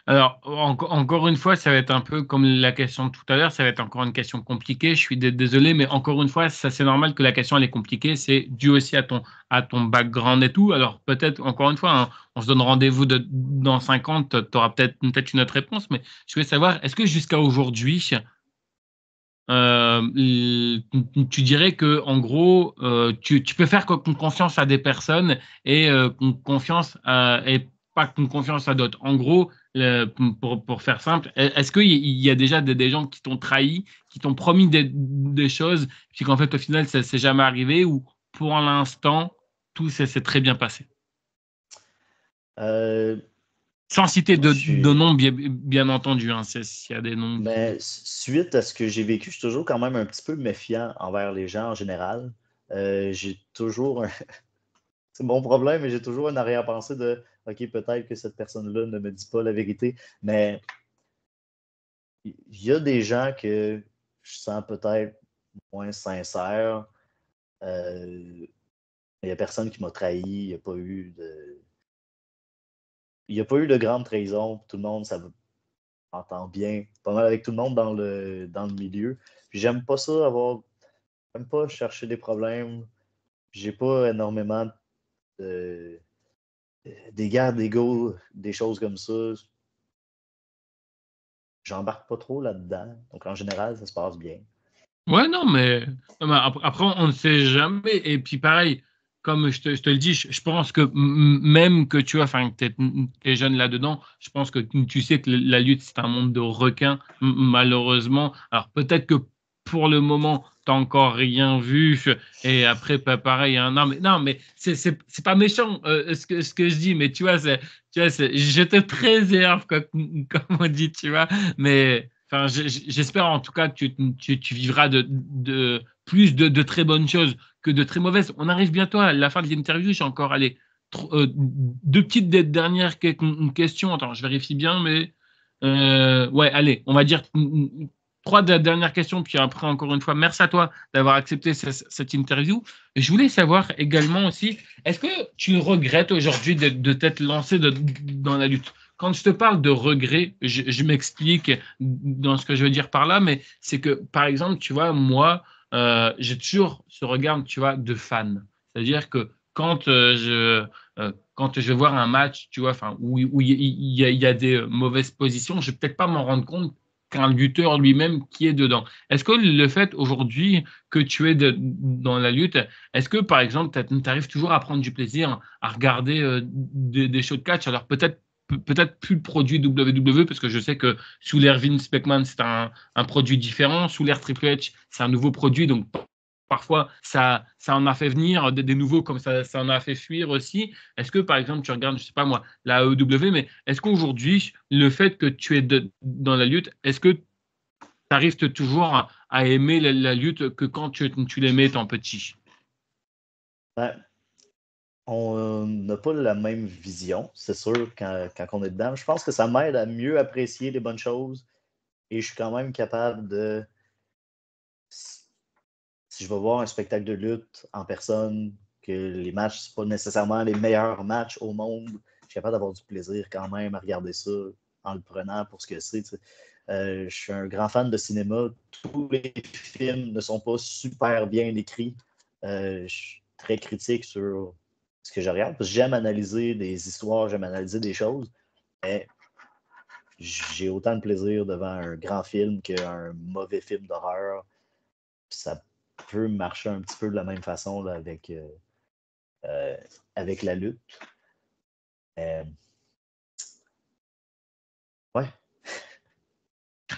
Alors, encore une fois, ça va être un peu comme la question de tout à l'heure, ça va être encore une question compliquée. Je suis désolé, mais encore une fois, ça c'est normal que la question elle est compliquée. C'est dû aussi à ton background et tout. Alors peut-être, encore une fois, hein, on se donne rendez-vous dans 50, tu auras peut-être une autre réponse, mais je voulais savoir, est-ce que jusqu'à aujourd'hui, tu dirais que en gros, tu peux faire confiance à des personnes et et pas confiance à d'autres. En gros, pour faire simple, est-ce qu'il y a déjà des gens qui t'ont trahi, qui t'ont promis des choses, puis qu'en fait au final ça s'est jamais arrivé, ou pour l'instant tout s'est très bien passé? Euh, Sans citer moi, je de suis. noms, bien entendu, hein, s'il y a des noms Mais qui. suite à ce que j'ai vécu, je suis toujours quand même un petit peu méfiant envers les gens en général. J'ai toujours un... C'est mon problème, mais j'ai toujours une arrière-pensée de OK, peut-être que cette personne-là ne me dit pas la vérité. Mais il y a des gens que je sens peut-être moins sincères. Il n'y a personne qui m'a trahi. Il n'y a pas eu de grande trahison. Tout le monde, ça entend bien. Pas mal avec tout le monde dans le milieu. Puis j'aime pas chercher des problèmes. J'ai pas énormément de, des guerres d'ego, des choses comme ça. J'embarque pas trop là-dedans. Donc en général, ça se passe bien. Ouais, non, mais après, on ne sait jamais. Et puis, pareil, comme je te le dis, je pense que même que tu vois, enfin, que t'es jeune là-dedans, je pense que tu sais que la lutte, c'est un monde de requins, malheureusement. Alors, peut-être que pour le moment, t'as encore rien vu. Et après, pareil, hein, non, mais c'est pas méchant ce que je dis, mais tu vois, je te préserve, comme on dit, tu vois. Mais enfin, j'espère en tout cas que tu vivras de plus de très bonnes choses que de très mauvaises. On arrive bientôt à la fin de l'interview. J'ai encore allez, deux petites dernières questions. Attends, je vérifie bien, mais ouais, allez, on va dire trois dernières questions. Puis après, encore une fois, merci à toi d'avoir accepté cette interview. Et je voulais savoir également aussi, est-ce que tu regrettes aujourd'hui de t'être lancé dans la lutte? Quand je te parle de regret, je m'explique dans ce que je veux dire par là, mais c'est que, par exemple, tu vois, moi, j'ai toujours ce regard, tu vois, de fan. C'est-à-dire que quand je vais voir un match, tu vois, enfin, où il y a des mauvaises positions, je vais peut-être pas m'en rendre compte qu'un lutteur lui-même qui est dedans. Est-ce que le fait aujourd'hui que tu es dans la lutte, est-ce que, par exemple, tu arrives toujours à prendre du plaisir à regarder des shows de catch? Alors peut-être plus le produit WWE, parce que je sais que sous l'ère Vince McMahon, c'est un produit différent. Sous l'ère Triple H, c'est un nouveau produit. Donc, parfois, ça en a fait venir des nouveaux, comme ça en a fait fuir aussi. Est-ce que, par exemple, tu regardes, je sais pas moi, la AEW, mais est-ce qu'aujourd'hui, le fait que tu es dans la lutte, est-ce que tu arrives toujours à aimer la lutte que quand tu l'aimais étant petit? Ben, on n'a pas la même vision, c'est sûr, quand on est dedans. Je pense que ça m'aide à mieux apprécier les bonnes choses et je suis quand même capable de. Si je vais voir un spectacle de lutte en personne, que les matchs ne sont pas nécessairement les meilleurs matchs au monde, je suis capable d'avoir du plaisir quand même à regarder ça en le prenant pour ce que c'est. Je suis un grand fan de cinéma. Tous les films ne sont pas super bien écrits. Je suis très critique sur ce que je regarde parce que j'aime analyser des histoires, j'aime analyser des choses. Mais j'ai autant de plaisir devant un grand film qu'un mauvais film d'horreur. Ça peut marcher un petit peu de la même façon là, euh, avec la lutte. Euh, ouais.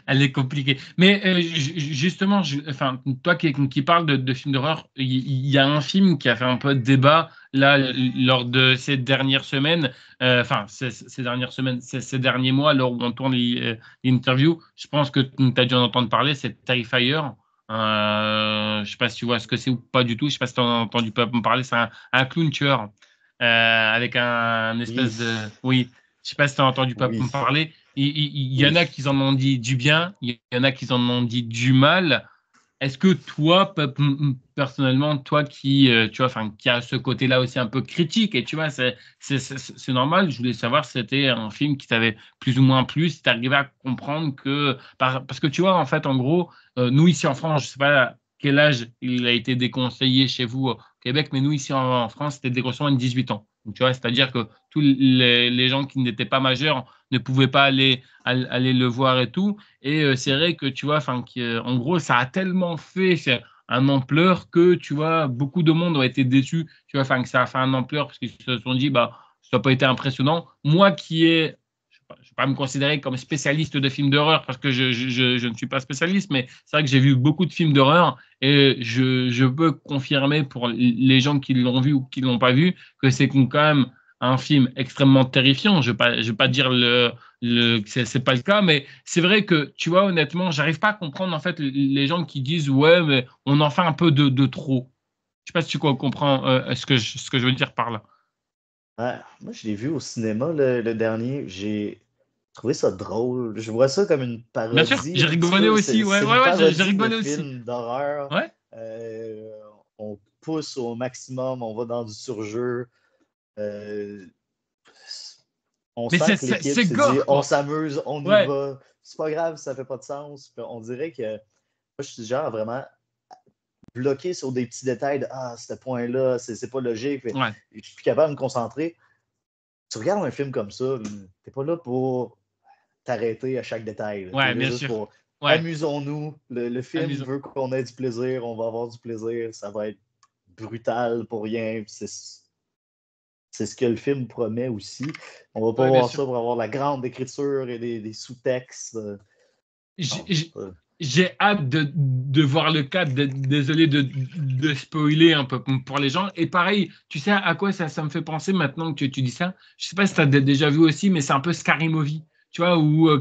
Elle est compliquée. Mais justement, enfin, toi qui parles de films d'horreur, il y a un film qui a fait un peu de débat là lors de ces dernières semaines, enfin ces dernières semaines, ces derniers mois, lors où on tourne l'interview. Je pense que tu as dû en entendre parler, c'est Terrifier. Je ne sais pas si tu vois ce que c'est ou pas du tout. Je ne sais pas si tu as entendu parler. C'est un clown tueur avec un Oui. espèce de. Oui, je ne sais pas si tu as entendu Oui. parler. Il y en Oui. a qui en ont dit du bien, il y en a qui en ont dit du mal. Est-ce que toi, personnellement, toi qui, tu vois, enfin, qui a ce côté-là aussi un peu critique, et tu vois, c'est normal, je voulais savoir si c'était un film qui t'avait plus ou moins plu, si tu arrivais à comprendre que, parce que tu vois, en fait, en gros, nous ici en France, je sais pas quel âge il a été déconseillé chez vous au Québec, mais nous ici en France, c'était déconseillé à 18 ans. Donc, tu vois, c'est-à-dire que tous les gens qui n'étaient pas majeurs ne pouvaient pas aller le voir et tout. Et c'est vrai que, tu vois, en gros, ça a tellement fait un ampleur que, tu vois, beaucoup de monde ont été déçus, tu vois, que ça a fait un ampleur parce qu'ils se sont dit, bah, ça n'a pas été impressionnant. Moi qui ai je ne vais pas me considérer comme spécialiste de films d'horreur parce que je ne suis pas spécialiste, mais c'est vrai que j'ai vu beaucoup de films d'horreur et je peux confirmer pour les gens qui l'ont vu ou qui ne l'ont pas vu que c'est quand même un film extrêmement terrifiant. Je ne vais pas dire que ce n'est pas le cas, mais c'est vrai que, tu vois, honnêtement, je n'arrive pas à comprendre en fait les gens qui disent ouais, mais on en fait un peu de trop. Je ne sais pas si tu comprends ce que je veux dire par là. Ouais, moi, je l'ai vu au cinéma, le dernier. J'ai trouvé ça drôle. Je vois ça comme une Bien sûr, parodie j'ai un petit rigolé peu. aussi. C'est une Ouais, j'ai parodie de rigolé aussi. film d'horreur. Ouais. On pousse au maximum, on va dans du surjeu. Euh, on Mais sent que l'équipe c'est s'est dit gore, on quoi. s'amuse, on y Ouais, va. C'est pas grave, ça fait pas de sens. Puis on dirait que moi, je suis genre vraiment bloqué sur des petits détails de ce point-là, c'est pas logique. ouais, Je suis plus capable de me concentrer. Tu regardes un film comme ça, t'es pas là pour t'arrêter à chaque détail. Tu es ouais, là bien juste sûr. pour Ouais, amusons-nous. Le film amusons. veut qu'on ait du plaisir, on va avoir du plaisir, ça va être brutal pour rien. C'est ce que le film promet aussi. On va pas Ouais, bien voir sûr. ça pour avoir la grande écriture et des sous-textes. J'ai Non, j'ai- ça- j'ai hâte de voir le cadre. Désolé de spoiler un peu pour les gens. Et pareil, tu sais à quoi ça me fait penser maintenant que tu dis ça? Je sais pas si tu as déjà vu aussi, mais c'est un peu Scary Movie. Tu vois, où oui.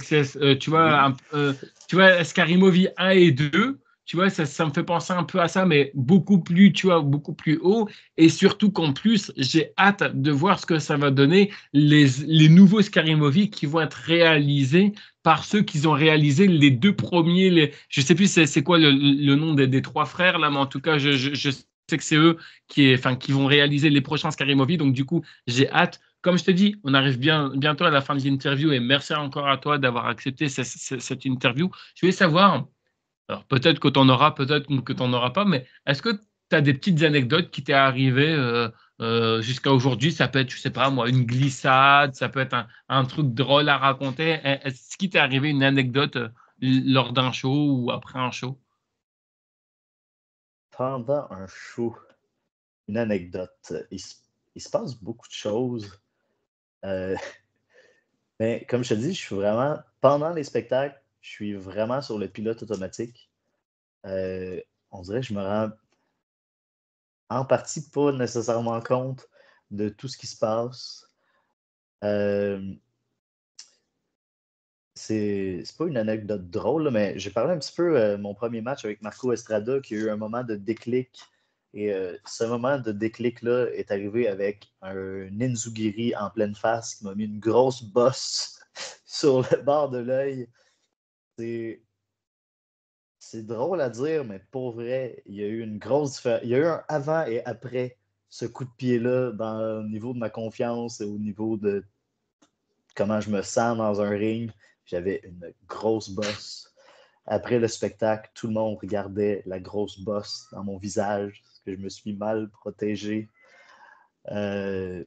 tu vois, Scary Movie 1 et 2. Tu vois, ça me fait penser un peu à ça, mais beaucoup plus, tu vois, beaucoup plus haut. Et surtout qu'en plus, j'ai hâte de voir ce que ça va donner, les nouveaux Scary Movie qui vont être réalisés par ceux qui ont réalisé les deux premiers. Je ne sais plus c'est quoi le nom des trois frères, là, mais en tout cas, je sais que c'est eux qui vont réaliser les prochains Scary Movie. Donc, du coup, j'ai hâte. Comme je te dis, on arrive bientôt à la fin de l'interview et merci encore à toi d'avoir accepté cette interview. Je voulais savoir, alors peut-être que tu en auras, peut-être que tu n'en auras pas, mais est-ce que tu as des petites anecdotes qui t'est arrivées jusqu'à aujourd'hui? Ça peut être, je sais pas moi, une glissade, ça peut être un truc drôle à raconter. Est-ce qu'il t'est arrivé une anecdote lors d'un show ou après un show? Pendant un show, une anecdote. Il se passe beaucoup de choses. Euh, mais comme je te dis, je suis vraiment, pendant les spectacles, je suis vraiment sur le pilote automatique. Euh, on dirait que je me rends en partie pas nécessairement compte de tout ce qui se passe. Euh, c'est pas une anecdote drôle, là, mais j'ai parlé un petit peu mon premier match avec Marco Estrada, qui a eu un moment de déclic. Et ce moment de déclic-là est arrivé avec un Ninzugiri en pleine face qui m'a mis une grosse bosse sur le bord de l'œil. C'est c'est drôle à dire, mais pour vrai, il y a eu une grosse différence. Il y a eu un avant et après ce coup de pied-là au niveau de ma confiance et au niveau de comment je me sens dans un ring. J'avais une grosse bosse. Après le spectacle, tout le monde regardait la grosse bosse dans mon visage, parce que je me suis mal protégé. Euh,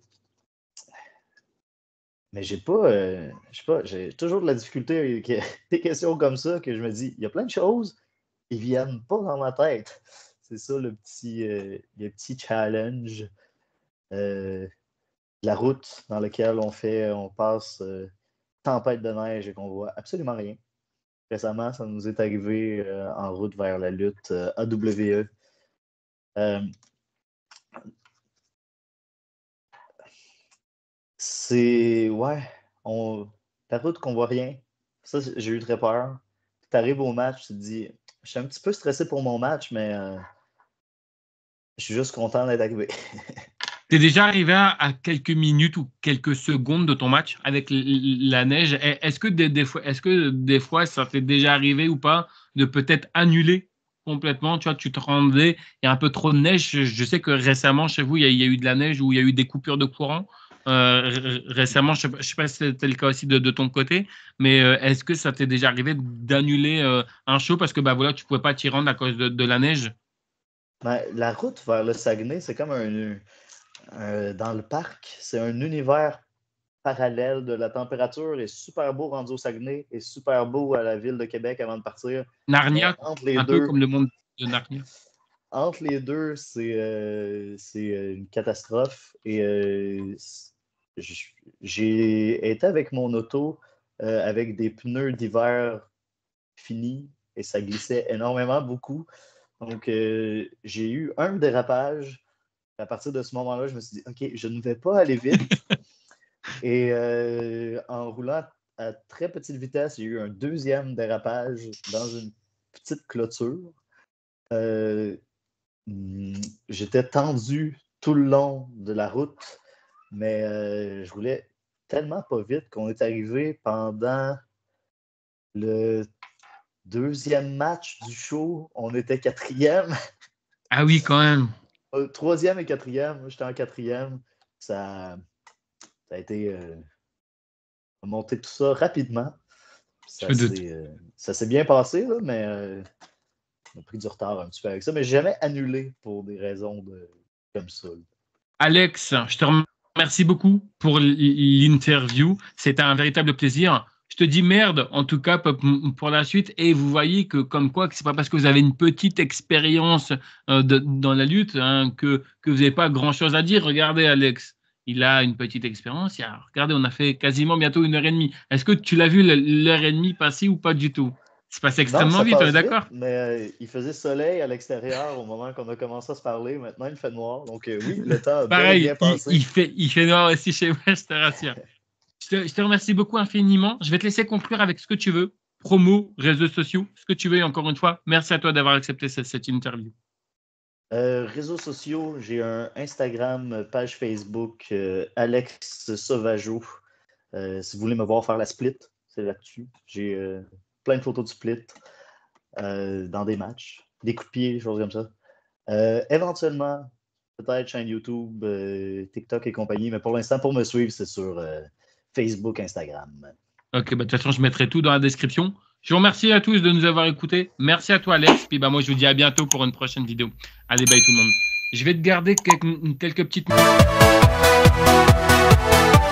mais je sais pas, j'ai toujours de la difficulté avec des questions comme ça que je me dis, il y a plein de choses, ils viennent pas dans ma tête. C'est ça le petit challenge. La route dans laquelle on passe tempête de neige et qu'on voit absolument rien. Récemment, ça nous est arrivé en route vers la lutte AWE. Euh, ouais, la route qu'on voit rien. Ça, j'ai eu très peur. Tu arrives au match, tu te dis, je suis un petit peu stressé pour mon match, mais je suis juste content d'être arrivé. T'es déjà arrivé à quelques minutes ou quelques secondes de ton match avec la neige. Est-ce que des fois, ça t'est déjà arrivé ou pas de peut-être annuler complètement? Tu vois, tu te rendais, il y a un peu trop de neige. Je sais que récemment, chez vous, il y a eu de la neige ou il y a eu des coupures de courant. Récemment, je sais pas si c'était le cas aussi de ton côté, mais est-ce que ça t'est déjà arrivé d'annuler un show parce que bah voilà, tu pouvais pas t'y rendre à cause de la neige? Mais la route vers le Saguenay, c'est comme dans le parc, c'est un univers parallèle de la température est super beau rendu au Saguenay et super beau à la ville de Québec avant de partir. Narnia, entre les un deux, peu comme le monde de Narnia. Entre les deux, c'est une catastrophe. Et j'ai été avec mon auto avec des pneus d'hiver finis et ça glissait énormément, beaucoup. Donc, j'ai eu un dérapage. À partir de ce moment-là, je me suis dit, OK, je ne vais pas aller vite. Et en roulant à très petite vitesse, j'ai eu un deuxième dérapage dans une petite clôture. J'étais tendu tout le long de la route, mais je roulais tellement pas vite qu'on est arrivé pendant le deuxième match du show. On était quatrième. Ah oui, quand même. Troisième et quatrième. Moi, j'étais en quatrième. Ça a été monter tout ça rapidement. Ça s'est bien passé, là, mais on a pris du retard un petit peu avec ça. Mais j'ai jamais annulé pour des raisons comme ça. Alex, je te remercie beaucoup pour l'interview. C'était un véritable plaisir. Je te dis merde, en tout cas, pour la suite. Et vous voyez que, comme quoi, que c'est pas parce que vous avez une petite expérience dans la lutte que vous n'avez pas grand-chose à dire. Regardez, Alex, il a une petite expérience. Regardez, on a fait quasiment bientôt 1h30. Est-ce que tu l'as vu l'heure et demie passer ou pas du tout? C'est passé extrêmement vite, on est d'accord? Mais il faisait soleil à l'extérieur au moment qu'on a commencé à se parler. Maintenant, il fait noir. Donc oui, le temps a pareil, bien passé. Il fait noir aussi chez moi, je te rassure. Je te remercie beaucoup infiniment. Je vais te laisser conclure avec ce que tu veux. Promo, réseaux sociaux, ce que tu veux. Et encore une fois, merci à toi d'avoir accepté cette interview. Réseaux sociaux, j'ai un Instagram, page Facebook, Alex Sauvageau. Si vous voulez me voir faire la split, c'est là-dessus. J'ai plein de photos de split dans des matchs, des coups de pied, des choses comme ça. Éventuellement, peut-être chaîne YouTube, TikTok et compagnie, mais pour l'instant, pour me suivre, c'est sur Facebook, Instagram. Ok, bah, de toute façon, je mettrai tout dans la description. Je vous remercie à tous de nous avoir écoutés. Merci à toi, Alex. Puis moi, je vous dis à bientôt pour une prochaine vidéo. Allez, bye tout le monde. Je vais te garder quelques petites...